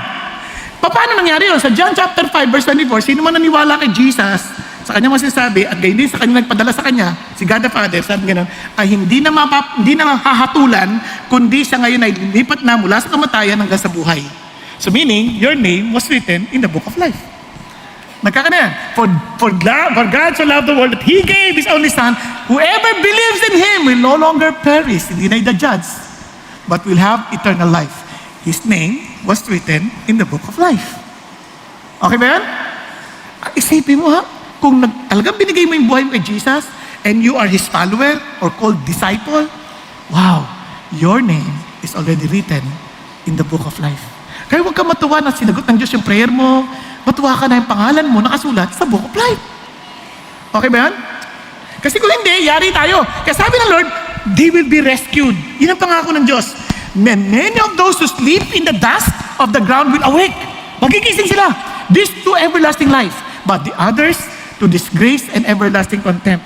A: Paano nangyari yun? Sa John chapter 5 verse 24, sino man naniwala kay Jesus, sa kanya masasabi, at gayon din sa kanya nagpadala sa kanya, si God the Father, sabi gano'n, ay hindi na hahatulan, kundi siya ngayon ay lilipat na mula sa kamatayan hanggang sa buhay. So meaning, your name was written in the book of life. Nagkakana yan. For God so loved the world that He gave His only Son, whoever believes in Him will no longer perish, hindi na i-judge, but will have eternal life. His name was written in the book of life. Okay ba yan? Isipin mo ha, kung talagang binigay mo yung buhay mo kay Jesus, and you are His follower, or called disciple, wow, your name is already written in the book of life. Kaya huwag ka matuwa na sinagot ng Diyos yung prayer mo, matuwa ka na yung pangalan mo nakasulat sa book of life. Okay ba yan? Kasi kung hindi, yari tayo. Kaya sabi ng Lord, they will be rescued. Yan ang pangako ng Diyos. Many of those who sleep in the dust of the ground will awake. Magigising sila. This to everlasting life. But the others to disgrace and everlasting contempt.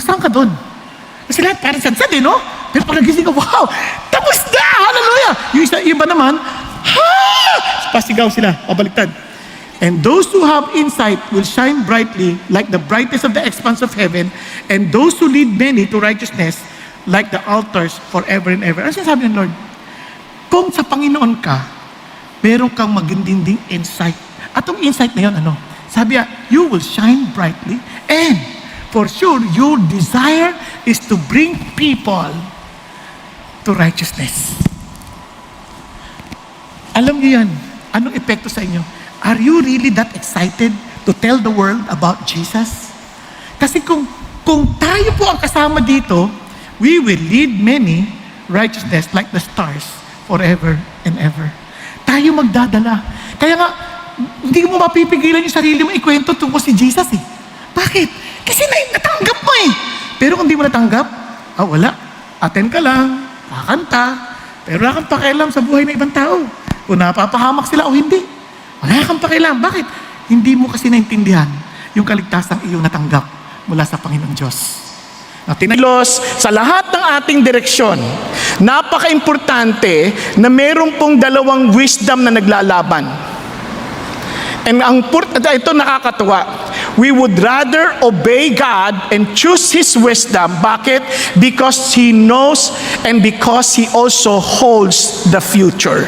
A: Saan ka doon? Kasi lahat parang sad-sad no? Pero pag nagising ka, wow! Tapos na! Hallelujah! Yung iba naman, pasigaw sila, pabaliktad. And those who have insight will shine brightly like the brightness of the expanse of heaven, and those who lead many to righteousness like the altars forever and ever. Ano sinasabi ng Lord? Kung sa Panginoon ka, meron kang magandinding insight. At yung insight na yun, sabi niya, you will shine brightly, and for sure, your desire is to bring people to righteousness. Alam niyo yan, anong epekto sa inyo? Are you really that excited to tell the world about Jesus? Kasi kung tayo po ang kasama dito, we will lead many righteousness like the stars forever and ever. Tayo magdadala. Kaya nga, hindi mo mapipigilan yung sarili mo ikwento tungkol si Jesus eh. Bakit? Kasi natanggap mo eh. Pero kung di mo natanggap, wala. Attend ka lang, kakanta, pero wala kang pakialam sa buhay ng ibang tao. Kung napapahamak sila o hindi. Wala kang pakialam. Bakit? Hindi mo kasi naintindihan yung kaligtasang iyong natanggap mula sa Panginoong Diyos. Tinalos sa lahat ng ating direksyon, napaka-importante na meron pong dalawang wisdom na naglalaban. And ito nakakatuwa. We would rather obey God and choose His wisdom. Bakit? Because He knows and because He also holds the future.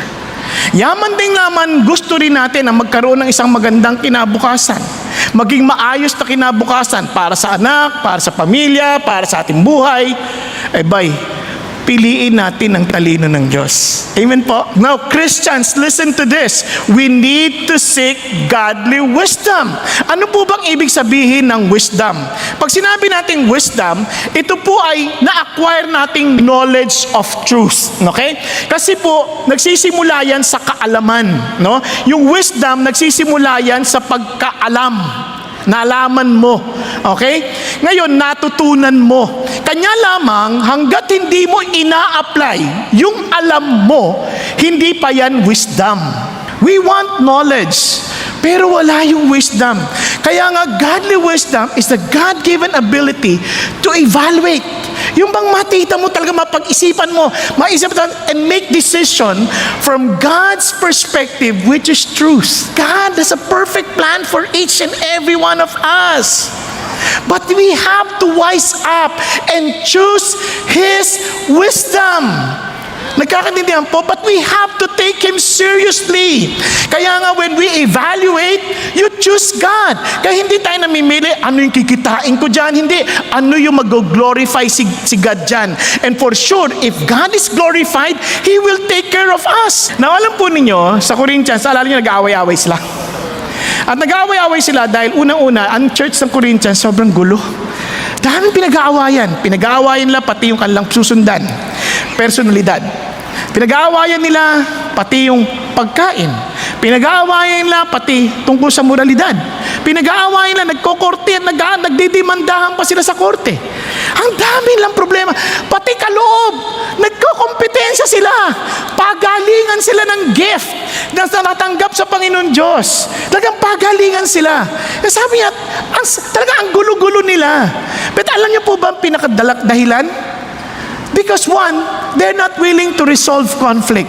A: Yaman din naman gusto rin natin na magkaroon ng isang magandang kinabukasan.
B: maging maayos na kinabukasan para sa anak, para sa pamilya, para sa ating buhay, piliin natin ang talino ng Diyos. Amen po? Now, Christians, listen to this. We need to seek godly wisdom. Ano po bang ibig sabihin ng wisdom? Pag sinabi nating wisdom, ito po ay na-acquire nating knowledge of truth. Okay? Kasi po, nagsisimula yan sa kaalaman. No? Yung wisdom, nagsisimula yan sa pagkaalam. Nalaman mo. Okay? Ngayon, natutunan mo. Kanya lamang, hanggat hindi mo ina-apply yung alam mo, hindi pa yan wisdom. We want knowledge, pero wala yung wisdom. Kaya nga, godly wisdom is the God-given ability to evaluate. Yung bang matita mo talaga, mapag-isipan mo, maisip mo, and make decision from God's perspective, which is truth. God has a perfect plan for each and every one of us. But we have to wise up and choose His wisdom. Nagkakaintindihan po, but we have to take Him seriously. Kaya nga when we evaluate, you choose God. Kaya hindi tayo namimili, ano yung kikitain ko dyan? Hindi, ano yung mag-glorify si God dyan? And for sure, if God is glorified, He will take care of us. Now, alam po ninyo, sa Corinthians, alala nyo, nag-aaway-aaway sila. At nag-aaway-aaway sila dahil unang-una, ang church ng Corinthians, sobrang gulo. Daming pinag-aawayan. Pinag-aawayan nila pati yung kanilang susundan. Personalidad. Pinag-aawayan nila pati yung pagkain. Pinag-aawayan nila pati tungkol sa moralidad. Pinag-aawayan nila, nagkokorte at nagdidimandahan pa sila sa korte. Ang dami lang problema. Pati kaloob, nagkokompetensya sila. Pagalingan sila ng gift na natanggap sa Panginoon Diyos. Talagang pagalingan sila. Sabi niya, talaga ang gulo-gulo nila. But alam niyo po ba ang pinakadahilan? Because one, they're not willing to resolve conflict.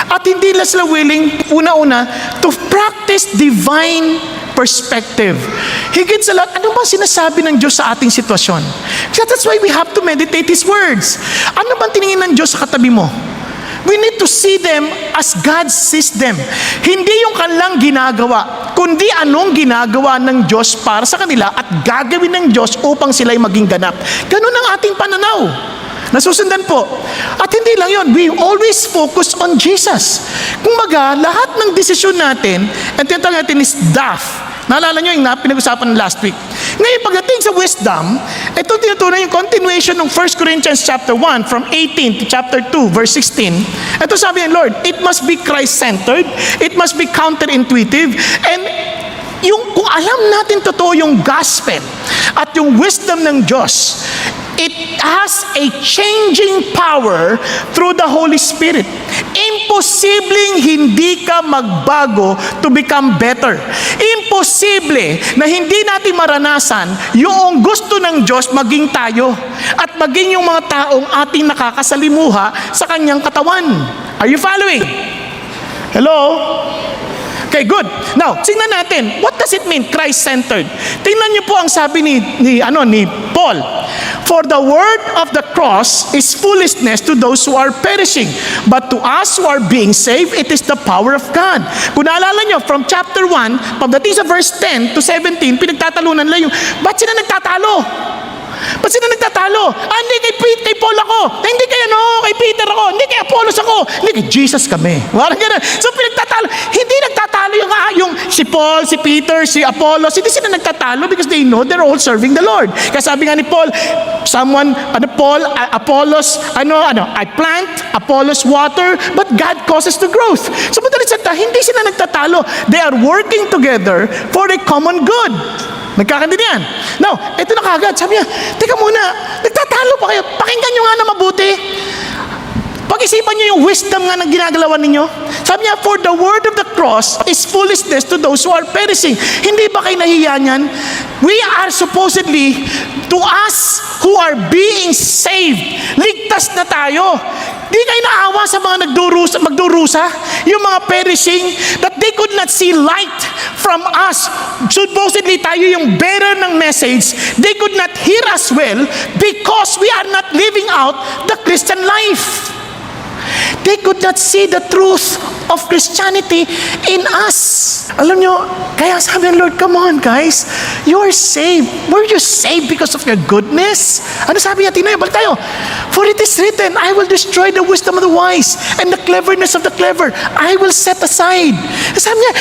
B: At hindi lang sila willing, una-una, to practice divine perspective. Higit sa lahat, ano ba sinasabi ng Diyos sa ating sitwasyon? So that's why we have to meditate His words. Ano bang tiningin ng Diyos sa katabi mo? We need to see them as God sees them. Hindi yung kanilang ginagawa, kundi anong ginagawa ng Diyos para sa kanila at gagawin ng Diyos upang sila'y maging ganap. Ganun ang ating pananaw. Nasusundan po. At hindi lang yon, we always focus on Jesus. Kumbaga, lahat ng desisyon natin, ang tinatawag natin is DAF. Naalala nyo yung pinag-usapan last week. Ngayon, pagdating sa wisdom, ito tinutunan yung continuation ng 1 Corinthians chapter 1 from 18 to chapter 2 verse 16. Ito sabi ng Lord, it must be Christ-centered, it must be counterintuitive, and yung kung alam natin totoo yung gospel at yung wisdom ng Diyos, it has a changing power through the Holy Spirit. Imposibleng hindi ka magbago to become better. Imposible na hindi natin maranasan yung gusto ng Diyos maging tayo at maging yung mga taong ating nakakasalimuha sa kanyang katawan. Are you following? Hello? Okay, good. Now, tingnan natin, what does it mean, Christ-centered? Tingnan niyo po ang sabi ni Paul. For the word of the cross is foolishness to those who are perishing, but to us who are being saved, it is the power of God. Kung naalala niyo, from chapter 1, pagdating sa verse 10 to 17, pinagtatalunan lang yung, ba't sila nagtatalo? Ba't sila nagtatalo? Hindi kay Paul ako. Hindi kay kay Peter ako. Hindi kay Apollos ako. Hindi kay Jesus kami. Parang ganun. So pinagtatalo. Hindi nagtatalo yung si Paul, si Peter, si Apollos. Hindi sila nagtatalo because they know they're all serving the Lord. Kaya sabi nga ni Paul, Paul, Apollos, I plant, Apollos water, but God causes the growth. So madalit sa hindi sila nagtatalo. They are working together for a common good. Nagkakaintindihan? Now, ito na kagad. Sabi niya, teka muna, nagtatalo pa kayo. Pakinggan nyo nga na mabuti. Pag-isipan nyo yung wisdom nga ng ginagalawan ninyo. Sabi niya, for the word of the cross is foolishness to those who are perishing. Hindi ba kayo nahiya niyan? We are supposedly, to us who are being saved, ligtas na tayo. Di kayo naawa sa mga magdurusa, yung mga perishing, that they could not see light from us. Supposedly tayo yung bearer ng message. They could not hear us well because we are not living out the Christian life. they could not see the truth of Christianity in us. Alam nyo, kaya sabi ng Lord, come on guys, you are saved. Were you saved because of your goodness? Ano sabi niya? Tingnan, balik tayo. For it is written, I will destroy the wisdom of the wise and the cleverness of the clever. I will set aside. Sabi niya,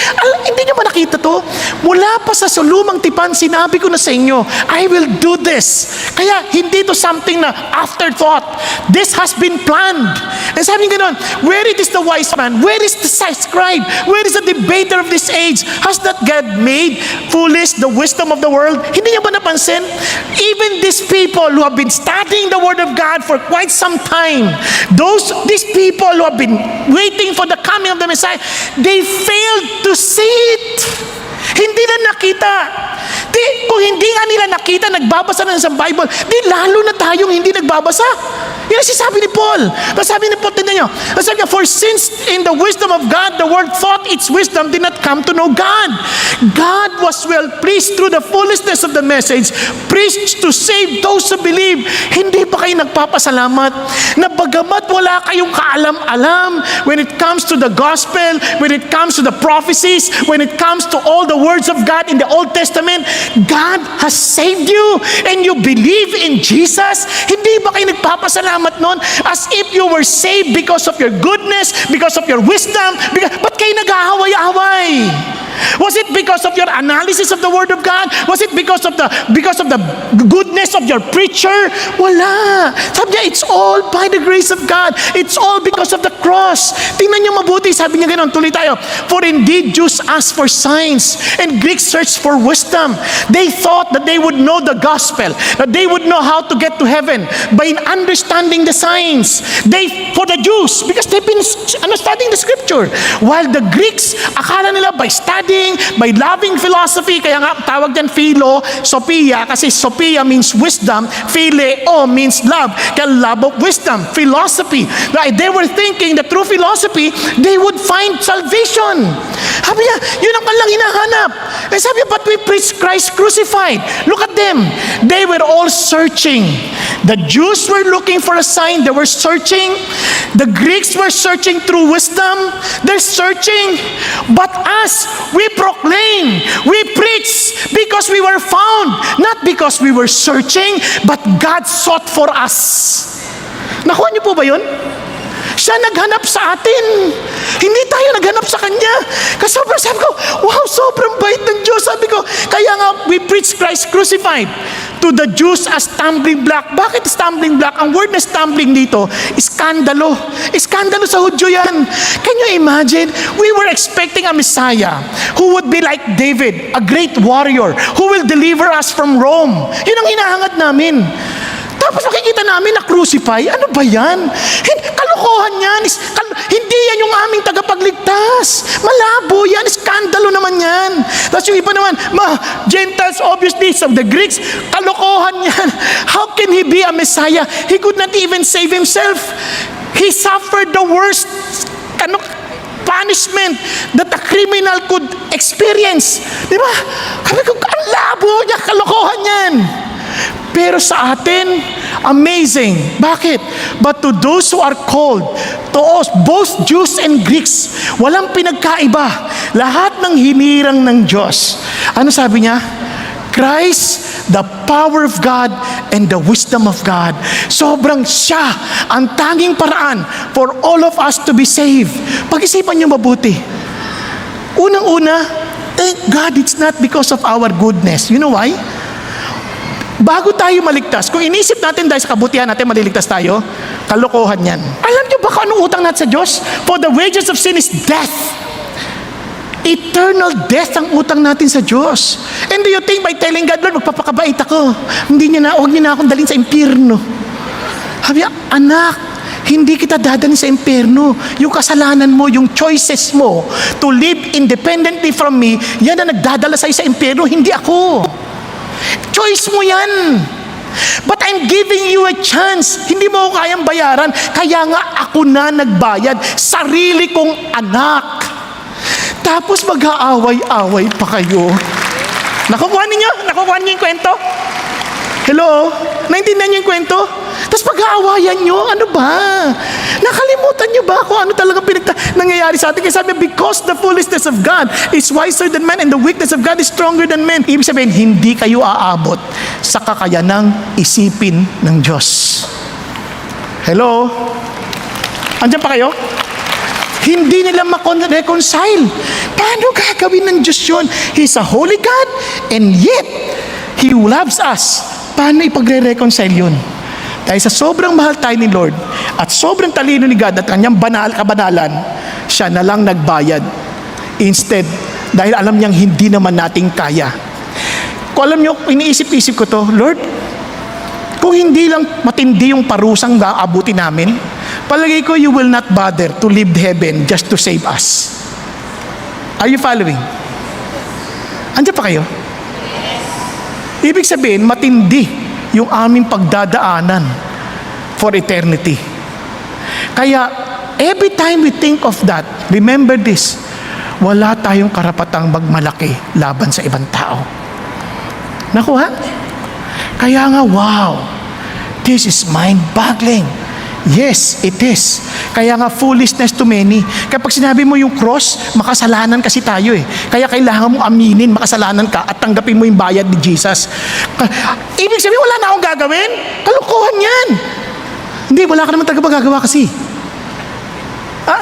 B: hindi niyo ba nakita to? Mula pa sa sulumang tipan, sinabi ko na sa inyo, I will do this. Kaya hindi to something na afterthought. This has been planned. And sabi niya ganoon, where it is the wise man? Where is the scribe? Where is the debater of this age? Has not God made foolish the wisdom of the world? Hindi niyo ba napansin? Even these people who have been studying the Word of God for quite some time, these people who have been waiting for the coming of the Messiah, they failed to see it. Hindi na nakita. Kung hindi nga nila nakita, nagbabasa na sa Bible, di lalo na tayong hindi nagbabasa. Yan ang sinasabi ni Paul. Sabi ni Paul, tignan nyo. Sabi niya, for since in the wisdom of God, the world thought its wisdom did not come to know God. God was well pleased through the foolishness of the message, preached to save those who believe. Hindi ba kayo nagpapasalamat na bagamat wala kayong kaalam-alam when it comes to the gospel, when it comes to the prophecies, when it comes to all the words of God in the Old Testament, God has saved you and you believe in Jesus? Hindi ba kayo nagpapasalamat nun? As if you were saved because of your goodness, because of your wisdom. Ba't kayo nag-aaway-aaway? Was it because of your analysis of the Word of God? Was it because of the goodness of your preacher? Wala. Sabi niya, it's all by the grace of God. It's all because of the cross. Tingnan niyo mabuti. Sabi niya ganoon, tuloy tayo. For indeed Jews ask for signs and Greeks search for wisdom. They thought that they would know the gospel, that they would know how to get to heaven by understanding the signs. For the Jews, because they've been studying the scripture. While the Greeks, akala nila by studying, by loving philosophy, kaya nga tawag dyan Sophia, kasi Sophia means wisdom, Phileo means love, kaya love of wisdom, philosophy. Right? They were thinking that through philosophy, they would find salvation. Sabi niya, yun ang kanilang hinahanap. And sabi niya, but we preach Christ crucified. Look at them. They were all searching. The Jews were looking for a sign. They were searching. The Greeks were searching through wisdom. They're searching. But us, we proclaim, we preach because we were found, not because we were searching, but God sought for us. Nakuha niyo po ba yun? Siya naghanap sa atin. Hindi tayo naghanap sa Kanya. Kasi sobrang sabi ko, wow, sobrang bait ng Diyos. Sabi ko, kaya nga we preach Christ crucified. To the Jews a stumbling block. Bakit stumbling block? Ang word na stumbling dito, iskandalo. Iskandalo sa Hudyo yan. Can you imagine? We were expecting a Messiah who would be like David, a great warrior, who will deliver us from Rome. Yun ang hinahangat namin. Tapos makikita namin na crucify. Ano ba yan? Kalokohan yan. Hindi yan yung aming tagapagligtas. Malabo yan. Iskandalo naman yan. Tapos yung iba naman, Gentiles obviously, so the Greeks, kalokohan yan. How can he be a Messiah? He could not even save himself. He suffered the worst punishment that a criminal could experience. Di ba? Sabi ko, ang labo niya, kalokohan yan. Pero sa atin, amazing. Bakit? But to those who are called, to us, both Jews and Greeks, walang pinagkaiba. Lahat ng hinirang ng Diyos. Ano sabi niya? Christ, the power of God and the wisdom of God. Sobrang siya ang tanging paraan for all of us to be saved. Pag-isipan niyo mabuti. Unang-una, thank God it's not because of our goodness. You know why? Bago tayo maligtas, kung inisip natin dahil sa kabutihan natin maliligtas tayo, kalokohan yan. Alam niyo ba kung anong utang natin sa Diyos? For the wages of sin is death. Eternal death ang utang natin sa Diyos. And do you think by telling God, Lord, magpapakabait ako, huwag niyo na akong dalhin sa impyerno. Sabi niya, anak, hindi kita dadalhin sa impyerno. Yung kasalanan mo, yung choices mo to live independently from me, yan ang nagdadala sa'yo sa impyerno, hindi ako. Choice mo yan. But I'm giving you a chance. Hindi mo ako kayang bayaran. Kaya nga ako na nagbayad. Sarili kong anak. Tapos mag-aaway-away pa kayo. Nakukuha niyo yung kwento? Hello? Naintindihan niyo yung kwento? Tapos pag-aawayan nyo, ano ba? Nakalimutan nyo ba kung ano talagang nangyayari sa atin? Kaya sabi, because the foolishness of God is wiser than man and the weakness of God is stronger than man. Ibig sabihin, hindi kayo aabot sa kakayanang isipin ng Diyos. Hello? Andiyan pa kayo? Hindi nila reconcile. Paano gagawin ng Diyos yun? He's a holy God and yet He loves us. Paano ipagre-reconcile yun? Dahil sa sobrang mahal tayo ni Lord at sobrang talino ni God at kanyang kabanalan, siya na lang nagbayad. Instead, dahil alam niyang hindi naman nating kaya. Kung alam niyo, iniisip-isip ko to, Lord, kung hindi lang matindi yung parusang aabuti namin, palagay ko you will not bother to leave heaven just to save us. Are you following? Andiyan pa kayo? Ibig sabihin, matindi yung aming pagdadaanan for eternity. Kaya, every time we think of that, remember this, wala tayong karapatang magmalaki laban sa ibang tao. Nakuha? Kaya nga, wow, this is mind-boggling. Yes, it is. Kaya nga foolishness to many. Kapag sinabi mo yung cross, makasalanan kasi tayo eh. Kaya kailangan mo aminin, makasalanan ka at tanggapin mo yung bayad ni Jesus. Ibig sabihin, wala na akong gagawin? Kalukuhan yan. Hindi, wala ka naman talaga magagawa kasi.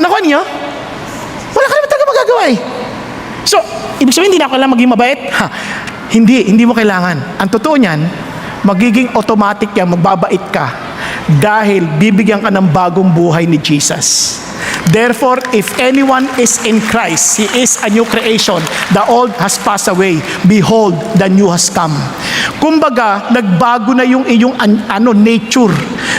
B: Nakuha niyo? Wala ka naman talaga magagawa eh. So, ibig sabihin, hindi na ako kailangan maging mabait? Hindi mo kailangan. Ang totoo niyan, magiging automatic yan, magbabait ka. Dahil bibigyan ka ng bagong buhay ni Jesus. Therefore, if anyone is in Christ, he is a new creation. The old has passed away. Behold, the new has come. Kumbaga, nagbago na yung iyong nature.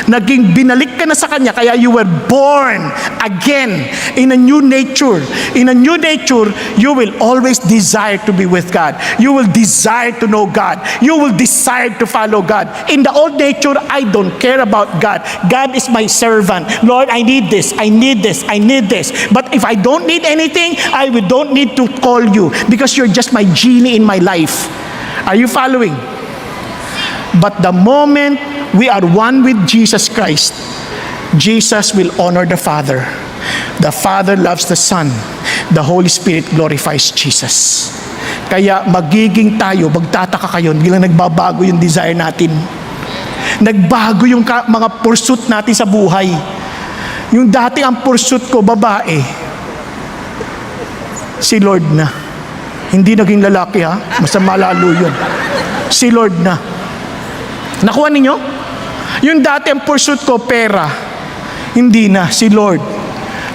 B: Naging binalik ka na sa Kanya, kaya you were born again in a new nature. In a new nature, you will always desire to be with God. You will desire to know God. You will desire to follow God. In the old nature, I don't care about God. God is my servant. Lord, I need this. I need this. I need this. But if I don't need anything, I don't need to call you because you're just my genie in my life. Are you following? But the moment we are one with Jesus Christ, Jesus will honor the Father. The Father loves the Son. The Holy Spirit glorifies Jesus. Kaya magiging tayo, magtataka kayo, bilang nagbabago yung desire natin. Nagbago yung mga pursuit natin sa buhay. Yung dati ang pursuit ko, babae, si Lord na. Hindi naging lalaki ha, masama lalo yun. Si Lord na. Nakuha ninyo? Yung dati ang pursuit ko, pera. Hindi na, si Lord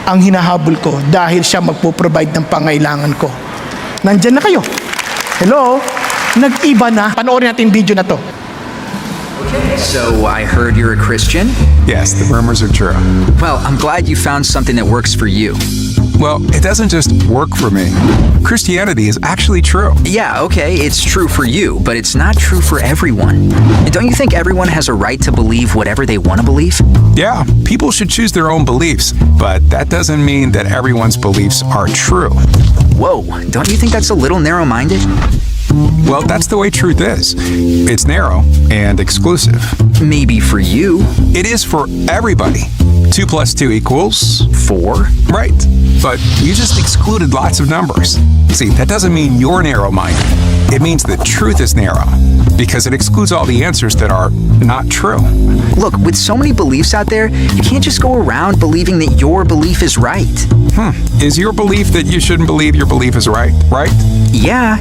B: ang hinahabol ko dahil siya magpo-provide ng pangailangan ko. Nandyan na kayo. Hello? Nag-iba na. Panoorin natin yung video na to.
C: So I heard you're a Christian?
D: Yes, the rumors are true.
C: Well, I'm glad you found something that works for you.
D: Well, it doesn't just work for me. Christianity is actually true.
C: Yeah, okay, it's true for you, but it's not true for everyone. And don't you think everyone has a right to believe whatever they want to believe?
D: Yeah, people should choose their own beliefs, but that doesn't mean that everyone's beliefs are true.
C: Whoa, don't you think that's a little narrow-minded?
D: Well, that's the way truth is. It's narrow and exclusive.
C: Maybe for you.
D: It is for everybody. 2 + 2 =
C: 4?
D: Right. But you just excluded lots of numbers. See, that doesn't mean you're narrow-minded. It means that truth is narrow because it excludes all the answers that are not true.
C: Look, with so many beliefs out there, you can't just go around believing that your belief is right.
D: Is your belief that you shouldn't believe your belief is right?
C: Yeah.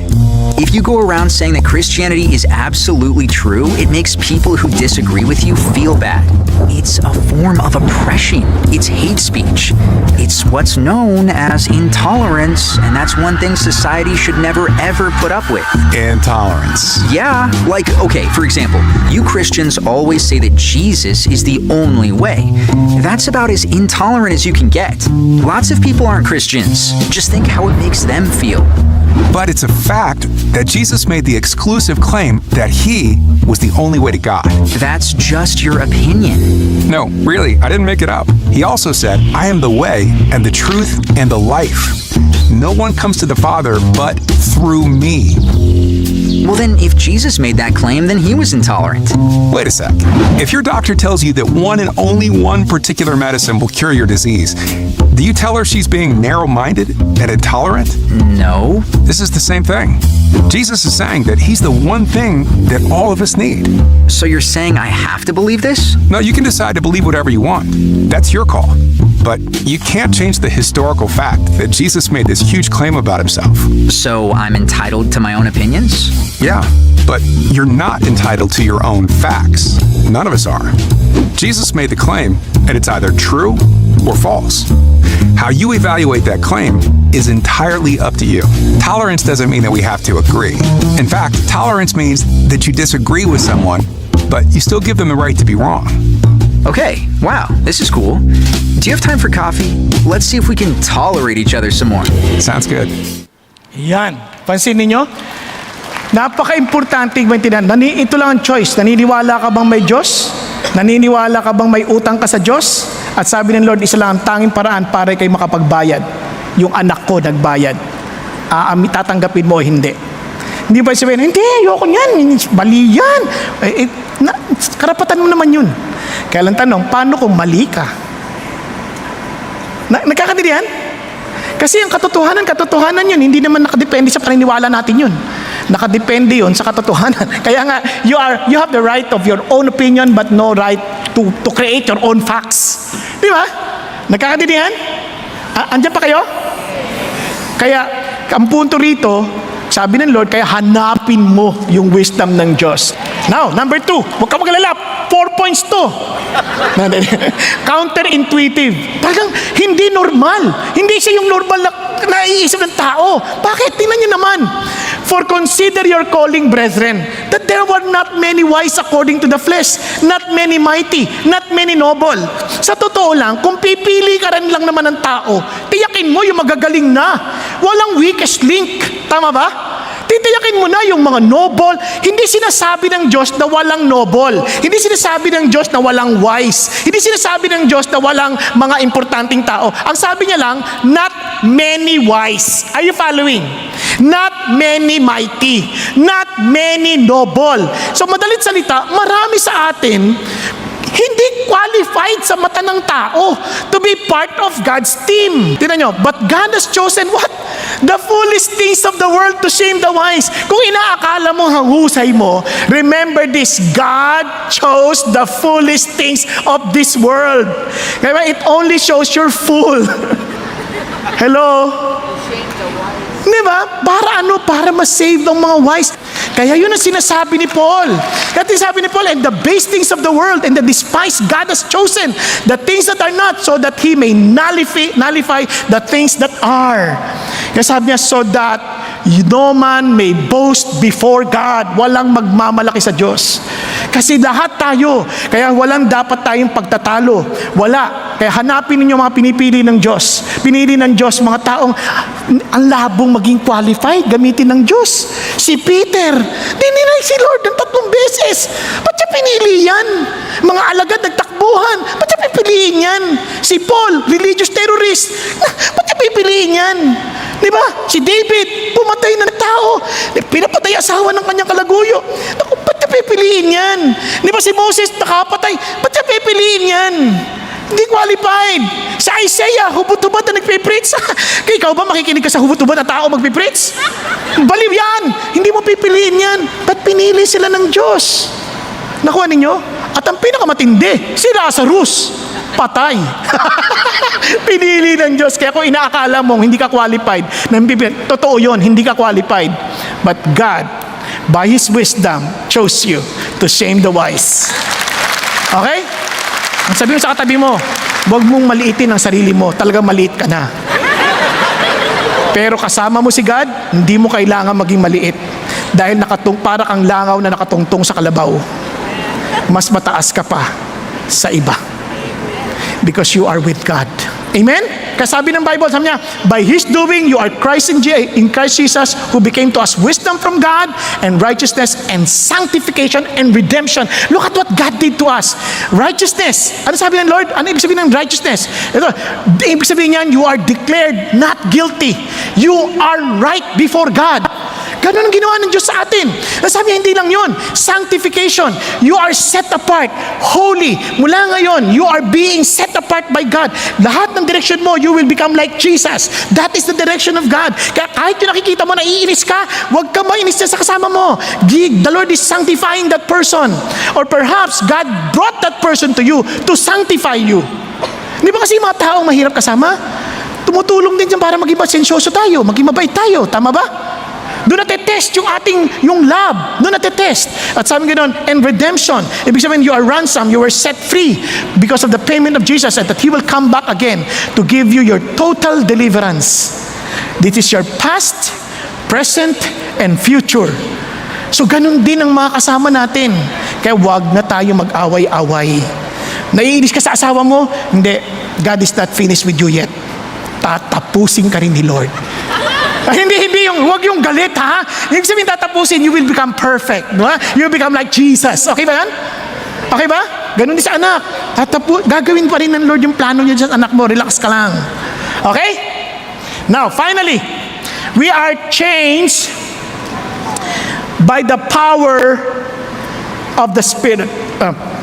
C: If you go around saying that Christianity is absolutely true, it makes people who disagree with you feel bad. It's a form of oppression. It's hate speech. It's what's known as intolerance, and that's one thing society should never ever put up with.
D: Intolerance.
C: Yeah, like, okay, for example, you Christians always say that Jesus is the only way. That's about as intolerant as you can get. Lots of people aren't Christians. Just think how it makes them feel.
D: But it's a fact that Jesus made the exclusive claim that he was the only way to God.
C: That's just your opinion.
D: No, really, I didn't make it up. He also said, I am the way and the truth and the life. No one comes to the Father but through me.
C: Well, then, if Jesus made that claim, then he was intolerant.
D: Wait a sec. If your doctor tells you that one and only one particular medicine will cure your disease, do you tell her she's being narrow-minded and intolerant?
C: No.
D: This is the same thing. Jesus is saying that he's the one thing that all of us need.
C: So you're saying I have to believe this?
D: No, you can decide to believe whatever you want. That's your call. But you can't change the historical fact that Jesus made this huge claim about himself.
C: So I'm entitled to my own opinions?
D: Yeah, but you're not entitled to your own facts. None of us are. Jesus made the claim, and it's either true or false. How you evaluate that claim is entirely up to you. Tolerance doesn't mean that we have to agree. In fact, tolerance means that you disagree with someone, but you still give them the right to be wrong.
C: Okay, wow, this is cool. Do you have time for coffee? Let's see if we can tolerate each other some more.
D: Sounds good.
B: Yan. Pansin ninyo? Napaka-importante maintindihan. Ito lang ang choice. Naniniwala ka bang may Diyos? Naniniwala ka bang may utang ka sa Diyos? At sabi ng Lord, isa lang ang tanging paraan para kayo makapagbayad. Yung anak ko nagbayad. Tatanggapin mo o hindi. Hindi ba sabihin, hindi, ayoko niyan. Mali yan. Karapatan mo naman yun. Kaya lang tanong, paano kung mali ka? Nagkakaintindihan? Kasi ang katotohanan yun, hindi naman nakadepende sa paniniwala natin yun. Nakadepende yun sa katotohanan. Kaya nga, you have the right of your own opinion but no right to create your own facts. Di ba? Nagkakaintindihan? Andiyan pa kayo? Kaya, ang punto rito, sabi ng Lord, kaya hanapin mo yung wisdom ng Diyos. Now, number 2, huwag ka magalala. 4 points to. Counterintuitive. Talagang hindi normal. Hindi siya yung normal na naiisip ng tao. Bakit? Tingnan niyo naman. For consider your calling, brethren, that there were not many wise according to the flesh, not many mighty, not many noble. Sa totoo lang, kung pipili ka rin lang naman ng tao, tiyakin mo yung magagaling na. Walang weakest link. Tama ba? Titiyakin mo na yung mga noble. Hindi sinasabi ng Diyos na walang noble. Hindi sinasabi ng Diyos na walang wise. Hindi sinasabi ng Diyos na walang mga importanteng tao. Ang sabi niya lang, not many wise. Are you following? Not many mighty. Not many noble. So madalit salita, marami sa atin hindi qualified sa mata ng tao to be part of God's team. Tingnan nyo, but God has chosen what? The foolish things of the world to shame the wise. Kung inaakala mo ang husay mo, remember this, God chose the foolish things of this world. Kaya it only shows you're fool. Hello? Di ba? Para ano? Para ma-save ng mga wise. Kaya yun ang sinasabi ni Paul. Kaya sinasabi ni Paul, and the base things of the world and the despised God has chosen, the things that are not, so that He may nullify the things that are. Kaya sabi niya, so that no man may boast before God. Walang magmamalaki sa Diyos. Kasi lahat tayo. Kaya walang dapat tayong pagtatalo. Wala. Kaya hanapin ninyo mga pinipili ng Diyos. Pinili ng Diyos mga taong ang labong maging qualified, gamitin ng Diyos. Si Peter, dininay si Lord ng 3 beses. Ba't siya pinili yan? Mga alagad nagtakbuhan. Ba't siya pipiliin yan? Si Paul, religious terrorist. Ba't siya pipiliin yan? Di ba? Si David, pumatay ng tao. Pinapatay asawa ng kanyang kalaguyo. Naku, ba't siya pipiliin yan? Di ba si Moses nakapatay? Ba't siya pipiliin yan? Hindi qualified. Sa Isaiah, hubot-hubot na nagpipreach. Kaya ikaw ba makikinig ka sa hubot-hubot na tao magpipreach? Baliw yan. Hindi mo pipiliin yan. Ba't pinili sila ng Diyos? Nakuha ninyo? At ang pinakamatindi, si Lazarus. Patay. Pinili ng Diyos. Kaya kung inaakala mong hindi ka qualified, totoo yun, hindi ka qualified. But God, by His wisdom, chose you to shame the wise. Okay? Ang sabi mo sa katabi mo, huwag mong maliitin ang sarili mo. Talagang maliit ka na. Pero kasama mo si God, hindi mo kailangan maging maliit. Dahil para kang langaw na nakatungtong sa kalabaw. Mas mataas ka pa sa iba. Because you are with God. Amen? Kasabi ng Bible, sabi niya, by His doing, you are Christ in Christ Jesus, who became to us wisdom from God, and righteousness, and sanctification, and redemption. Look at what God did to us. Righteousness. Ano sabi ng Lord? Ano ibig sabihin ng righteousness? Ito, ibig sabihin niyan, you are declared not guilty. You are right before God. Ganun ang ginawa ng Diyos sa atin. Sabi niya, hindi lang yun. Sanctification. You are set apart. Holy. Mula ngayon, you are being set apart by God. Lahat ng direction mo, you will become like Jesus. That is the direction of God. Kaya kahit yung nakikita mo, naiinis ka, huwag ka mainis sa kasama mo. The Lord is sanctifying that person. Or perhaps, God brought that person to you to sanctify you. Di ba kasi yung mga taong mahirap kasama? Tumutulong din dyan para maging pasensyoso tayo, maging mabait tayo. Tama ba? Doon natetest yung love. Doon natetest. At sabi ganoon, and redemption. Ibig sabihin, you are ransomed, you were set free because of the payment of Jesus, and that He will come back again to give you your total deliverance. This is your past, present, and future. So ganun din ang mga kasama natin. Kaya wag na tayo mag-away-away. Naiinis ka sa asawa mo? Hindi. God is not finished with you yet. Tatapusin ka rin ni Lord. Hindi wag yung galit, ha? Yung sabihin tatapusin, you will become perfect. Diba? You will become like Jesus. Okay ba yan? Okay ba? Ganun din sa anak. Gagawin pa rin ng Lord yung plano niya sa anak mo. Relax ka lang. Okay? Now, finally, we are changed by the power of the Spirit.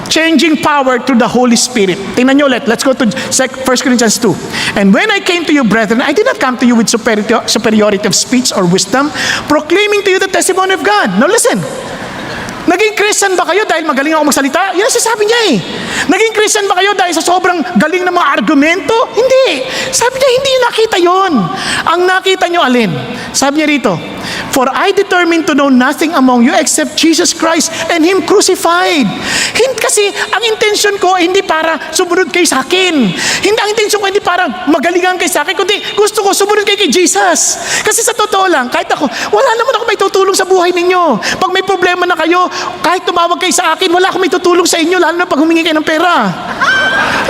B: Changing power through the Holy Spirit. Tingnan nyo ulit. Let's go to 1 Corinthians 2. And when I came to you, brethren, I did not come to you with superiority of speech or wisdom, proclaiming to you the testimony of God. Now listen. Naging Christian ba kayo dahil magaling ako magsalita? Yan ang sasabi niya eh. Naging Christian ba kayo dahil sa sobrang galing ng mga argumento? Hindi. Sabi niya, hindi niyo nakita yon. Ang nakita niyo alin? Sabi niya rito, for I determined to know nothing among you except Jesus Christ and Him crucified. Kasi ang intention ko hindi para sumunod kayo sa akin. Hindi ang intention ko hindi para magalingan kayo sa akin, kundi gusto ko sumunod kayo kay Jesus. Kasi sa totoo lang, kahit ako, wala naman ako may tutulong sa buhay ninyo. Pag may problema na kayo, kahit tumawag kayo sa akin, wala akong may tutulong sa inyo, lalo na pag humingi kayo ng pera.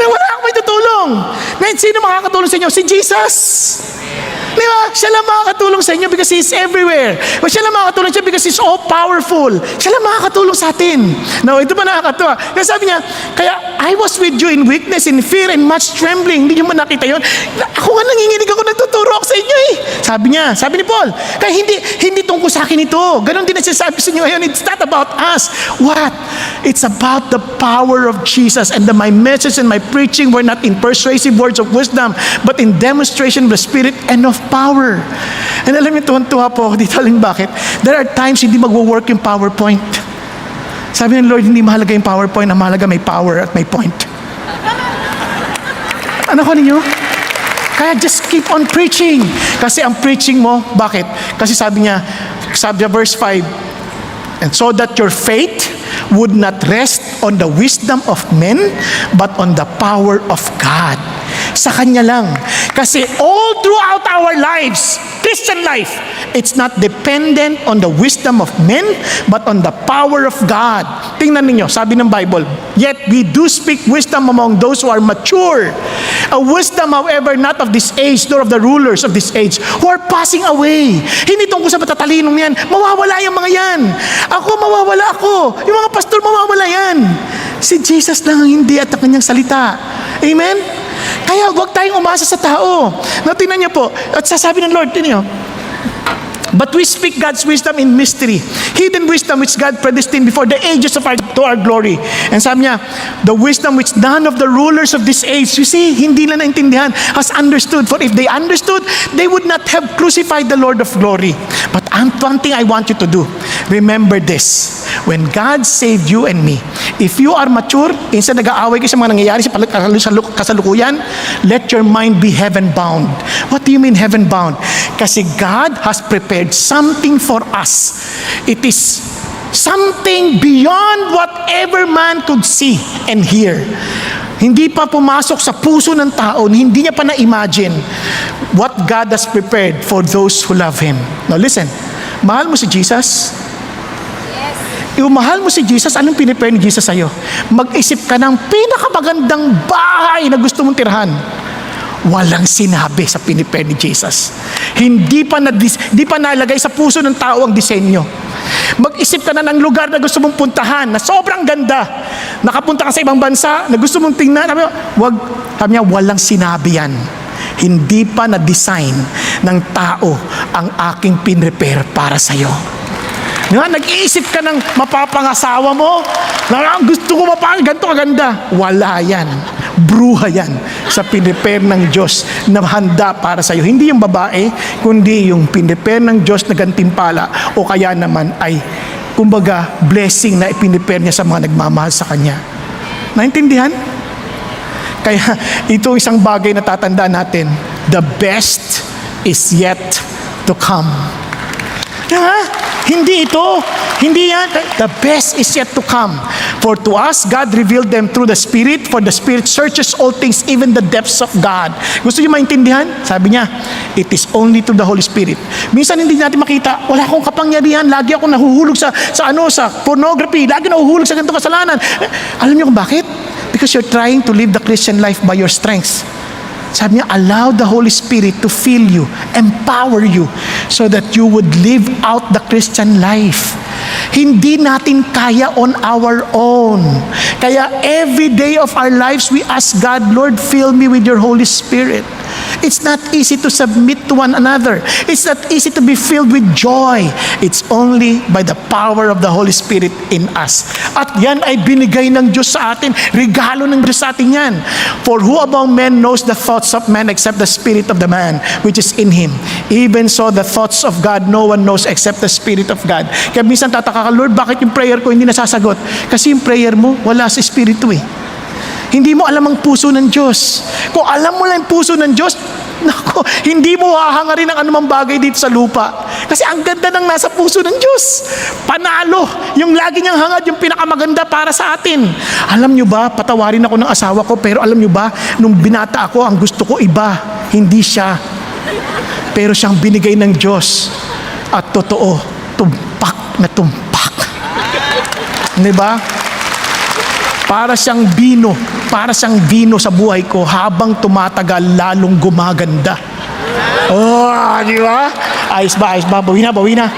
B: Wala akong may tutulong. Ngayon, sino makakatulong sa inyo? Si Jesus. Di ba? Siya lang makakatulong sa inyo because He's everywhere. But siya lang makakatulong siya because He's all powerful. Siya lang makakatulong sa atin. Now, ito pa nakakatawa. Kaya sabi niya, kaya I was with you in weakness, in fear, and much trembling. Hindi niyo man nakita yun. Ako nga nanginginig ako, nagtuturo ako sa inyo eh. Sabi niya, sabi ni Paul, kaya hindi tungkol sa akin ito. Ganon din ang sinasabi sa inyo ngayon. It's not about us. What? It's about the power of Jesus, and my message and my preaching were not in persuasive words of wisdom, but in demonstration of the Spirit and of power. And alam niyo, tuwan-tuwa po ako dito. Alam bakit? There are times hindi magwo-work yung PowerPoint. Sabi ng Lord, hindi mahalaga yung PowerPoint, ang mahalaga may power at may point. Ano ko ninyo? Kaya just keep on preaching. Kasi ang preaching mo, bakit? Kasi sabi niya verse 5, and so that your faith would not rest on the wisdom of men, but on the power of God. Sa Kanya lang. Kasi all throughout our lives, Christian life, it's not dependent on the wisdom of men, but on the power of God. Tingnan ninyo, sabi ng Bible, yet we do speak wisdom among those who are mature. A wisdom, however, not of this age, nor of the rulers of this age, who are passing away. Hindi tungkol sa matatalinong yan. Mawawala yung mga yan. Mawawala ako. Yung mga pastor, mawawala yan. Si Jesus lang ang hindi at ang Kanyang salita. Amen? Kaya huwag tayong umasa sa tao. Tingnan niyo po, at sasabi ng Lord, tingnan niyo, but we speak God's wisdom in mystery, hidden wisdom which God predestined before the ages to our glory. And sabi niya, the wisdom which none of the rulers of this age, you see, hindi na naintindihan, has understood. For if they understood, they would not have crucified the Lord of glory. But one thing I want you to do, remember this, when God saved you and me, if you are mature, instead nag-aaway kayo sa mga nangyayari sa kasalukuyan, let your mind be heaven-bound. What do you mean heaven-bound? Kasi God has prepared something for us. It is something beyond whatever man could see and hear. Hindi pa pumasok sa puso ng tao, hindi niya pa na-imagine what God has prepared for those who love Him. Now listen, mahal mo si Jesus? Yung mahal mo si Jesus, anong pinipare ni Jesus sa'yo? Mag-isip ka ng pinakamagandang bahay na gusto mong tirahan. Walang sinabi sa pinipare ni Jesus. Hindi pa nalagay sa puso ng tao ang disenyo. Mag-isip ka na ng lugar na gusto mong puntahan, na sobrang ganda. Nakapunta ka sa ibang bansa, na gusto mong tingnan. Sabi niya, walang sinabi yan. Hindi pa na-design ng tao ang aking pinrepare para sa'yo. Nag-iisip ka ng mapapangasawa mo, na gusto ko ganito kaganda. Wala yan. Bruha yan sa pinrepare ng Diyos na handa para sa'yo. Hindi yung babae, kundi yung pinrepare ng Diyos na gantimpala o kaya naman ay, kumbaga, blessing na ipinrepare niya sa mga nagmamahal sa Kanya. Naintindihan? Kaya ito isang bagay na tatandaan natin, the best is yet to come. Hindi ito. Hindi yan. The best is yet to come. For to us, God revealed them through the Spirit, for the Spirit searches all things, even the depths of God. Gusto niyo maintindihan? Sabi niya, it is only through the Holy Spirit. Minsan hindi natin makita, wala akong kapangyarihan, lagi ako nahuhulog sa pornography, lagi nahuhulog sa ganitong kasalanan. Alam niyo kung bakit? Because you're trying to live the Christian life by your strengths. Sabi niya, allow the Holy Spirit to fill you, empower you, so that you would live out the Christian life. Hindi natin kaya on our own. Kaya every day of our lives, we ask God, Lord, fill me with your Holy Spirit. It's not easy to submit to one another. It's not easy to be filled with joy. It's only by the power of the Holy Spirit in us. At yan ay binigay ng Diyos sa atin. Regalo ng Diyos sa atin yan. For who among men knows the thoughts of man except the spirit of the man which is in him? Even so, the thoughts of God no one knows except the Spirit of God. Kaya minsan tataka ka, Lord, bakit yung prayer ko hindi nasasagot? Kasi yung prayer mo, wala sa Espiritu eh. Hindi mo alam ang puso ng Diyos. Kung alam mo lang ang puso ng Diyos, nako, hindi mo hahangarin ang anumang bagay dito sa lupa. Kasi ang ganda ng nasa puso ng Diyos. Panalo. Yung lagi niyang hangad, yung pinakamaganda para sa atin. Alam niyo ba, patawarin ako ng asawa ko, pero alam niyo ba, nung binata ako, ang gusto ko iba. Hindi siya. Pero siyang binigay ng Diyos. At totoo, tumpak na tumpak. Di ba? Para siyang vino sa buhay ko, habang tumatagal lalong gumaganda. Oh, di ba? Ayos ba? Bawi na.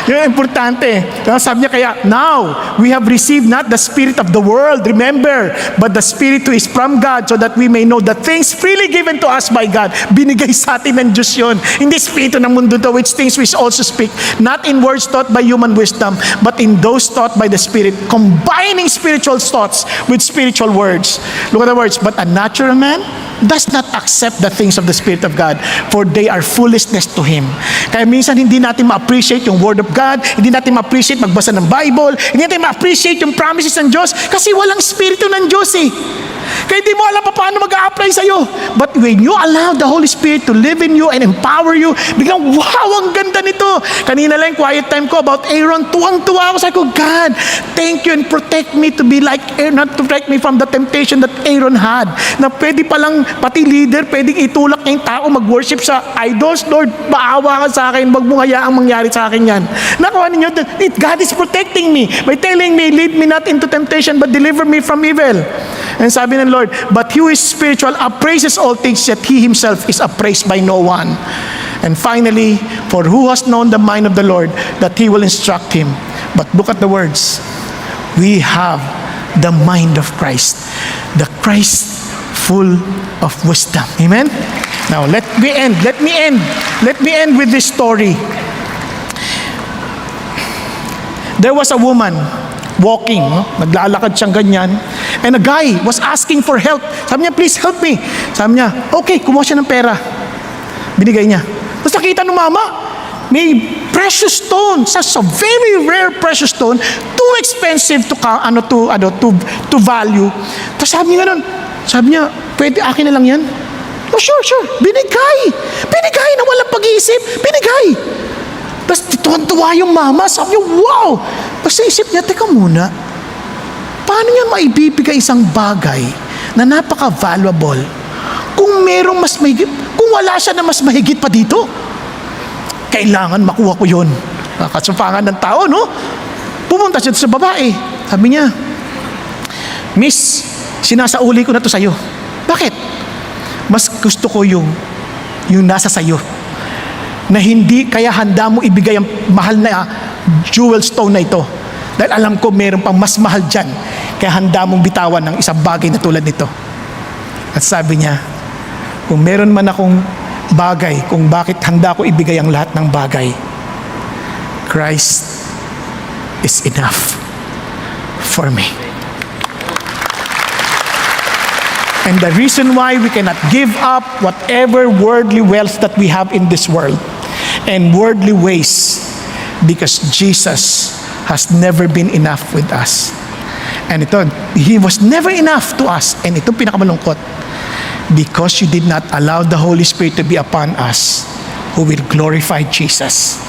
B: Yun, importante. Sabi niya kaya, now, we have received not the spirit of the world, remember, but the Spirit who is from God, so that we may know the things freely given to us by God. Binigay sa atin ng Diyos yun. Hindi spirito ng mundo to, which things we also speak, not in words taught by human wisdom, but in those taught by the Spirit, combining spiritual thoughts with spiritual words. Look at the words, but a natural man does not accept the things of the Spirit of God, for they are foolishness to him. Kaya minsan hindi natin ma-appreciate yung Word of God, hindi natin ma-appreciate magbasa ng Bible, hindi natin ma-appreciate yung promises ng Diyos, kasi walang Espiritu ng Diyos eh. Kaya di mo alam pa paano mag-a-apply sa'yo. But when you allow the Holy Spirit to live in you and empower you, biglang, wow, ang ganda nito. Kanina lang, quiet time ko about Aaron, tuwang-tuwa ako. Sabi ko, God, thank you and protect me to be like Aaron, not to protect me from the temptation that Aaron had. Na pwede palang, pati leader, pwedeng itulak niya yung tao mag-worship sa idols. Lord, maawa ka sa akin, wag mo hayaang mangyari sa akin yan. Nakuha ninyo, God is protecting me by telling me, lead me not into temptation, but deliver me from evil. And sabi ng Lord, but he who is spiritual appraises all things, yet he himself is appraised by no one. And finally, for who has known the mind of the Lord, that he will instruct him. But look at the words. We have the mind of Christ. The Christ full of wisdom. Amen? Now, let me end with this story. There was a woman walking, naglalakad siyang ganyan, and a guy was asking for help. Sabi niya, please help me. Sabi niya, okay, kumuha siya ng pera. Binigay niya. Tapos nakita ng mama, may precious stone, such a very rare precious stone, too expensive to value. Tapos sabi niya, pwede akin na lang yan? Oh, sure. Binigay na walang pag-iisip. Binigay. Tapos tuwan-tuwa yung mama, sabi niya, wow! Tapos sa isip niya, teka muna, paano niya maibibigay isang bagay na napaka-valuable kung merong mas mahigit, kung wala siya na mas mahigit pa dito? Kailangan makuha ko yun. Nakasupangan ng tao, no? Pumunta siya sa babae. Sabi niya, Miss, sinasauli ko na to sa'yo. Bakit? Mas gusto ko yung nasa sa'yo. Na hindi kaya handa mo ibigay ang mahal na jewel stone na ito. Dahil alam ko meron pang mas mahal dyan. Kaya handa mong bitawan ng isang bagay na tulad nito. At sabi niya, Kung meron man akong bagay, kung bakit handa ko ibigay ang lahat ng bagay, Christ is enough for me. And the reason why we cannot give up whatever worldly wealth that we have in this world and worldly ways, because Jesus has never been enough with us. And ito, He was never enough to us. And ito pinakamalungkot, because you did not allow the Holy Spirit to be upon us, who will glorify Jesus.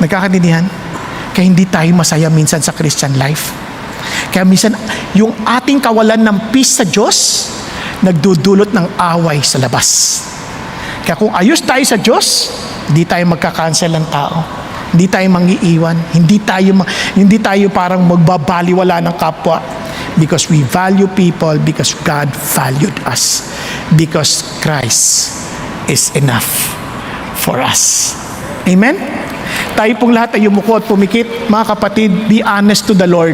B: Nagkakaintindihan? Kaya hindi tayo masaya minsan sa Christian life. Kaya minsan, yung ating kawalan ng peace sa Diyos, nagdudulot ng away sa labas. Kaya kung ayos tayo sa Diyos, hindi tayo magkakancel ng tao. Hindi tayo mangiiwan. Hindi tayo parang magbabaliwala ng kapwa. Because we value people, because God valued us. Because Christ is enough for us. Amen? Tayo pong lahat ay yumuko at pumikit. Mga kapatid, be honest to the Lord.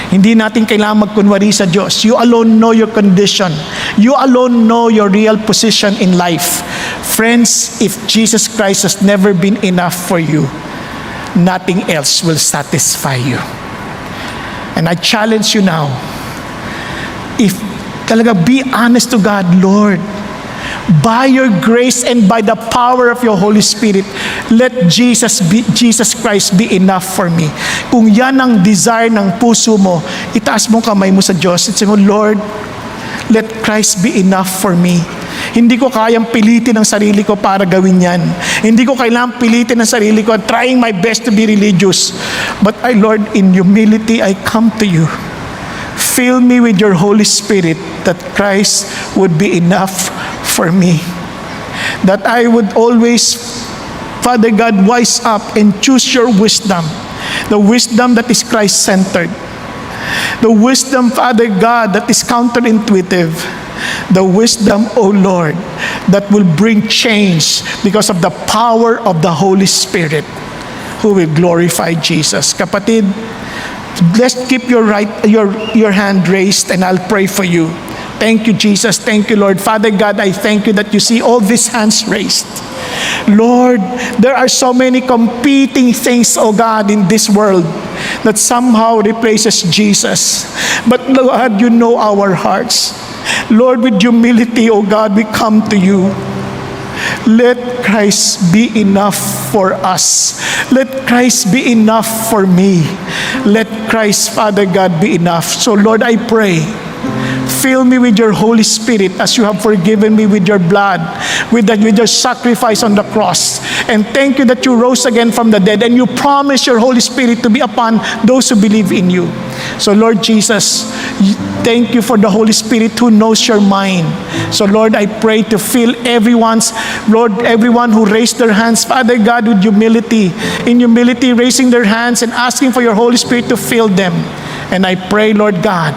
B: Hindi natin kailangan magkunwari sa Diyos. You alone know your condition. You alone know your real position in life. Friends, if Jesus Christ has never been enough for you, nothing else will satisfy you. And I challenge you now, if talaga be honest to God, Lord, by your grace and by the power of your Holy Spirit, let Jesus Christ be enough for me. Kung yan ang desire ng puso mo, itaas mong kamay mo sa Diyos at sabi mo, Lord, let Christ be enough for me. Hindi ko kayang pilitin ang sarili ko para gawin yan. Hindi ko kailangang pilitin ang sarili ko, trying my best to be religious. But Lord, in humility, I come to you. Fill me with your Holy Spirit, that Christ would be enough for me. That I would always, Father God, wise up and choose your wisdom. The wisdom that is Christ-centered. The wisdom, Father God, that is counterintuitive. The wisdom, O Lord, that will bring change because of the power of the Holy Spirit, who will glorify Jesus. Kapatid, let's keep your hand raised and I'll pray for you. Thank you, Jesus. Thank you, Lord. Father God, I thank you that you see all these hands raised. Lord, there are so many competing things, oh God, in this world that somehow replaces Jesus. But Lord, you know our hearts. Lord, with humility, oh God, we come to you. Let Christ be enough for us. Let Christ be enough for me. Let Christ, Father God, be enough. So Lord, I pray, fill me with your Holy Spirit as you have forgiven me with your blood, with your sacrifice on the cross. And thank you that you rose again from the dead and you promise your Holy Spirit to be upon those who believe in you. So Lord Jesus, thank you for the Holy Spirit who knows your mind. So Lord, I pray to fill everyone who raised their hands, Father God, with humility. In humility, raising their hands and asking for your Holy Spirit to fill them. And I pray, Lord God,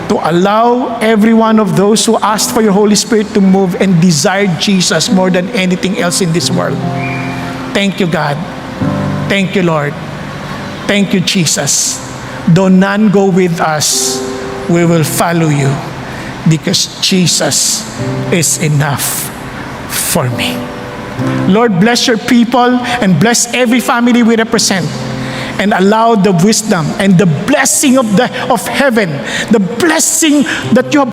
B: to allow every one of those who asked for your Holy Spirit to move and desire Jesus more than anything else in this world. Thank you, God. Thank you, Lord. Thank you, Jesus. Though none go with us, we will follow you, because Jesus is enough for me. Lord, bless your people and bless every family we represent. And allow the wisdom and the blessing of heaven, the blessing that you have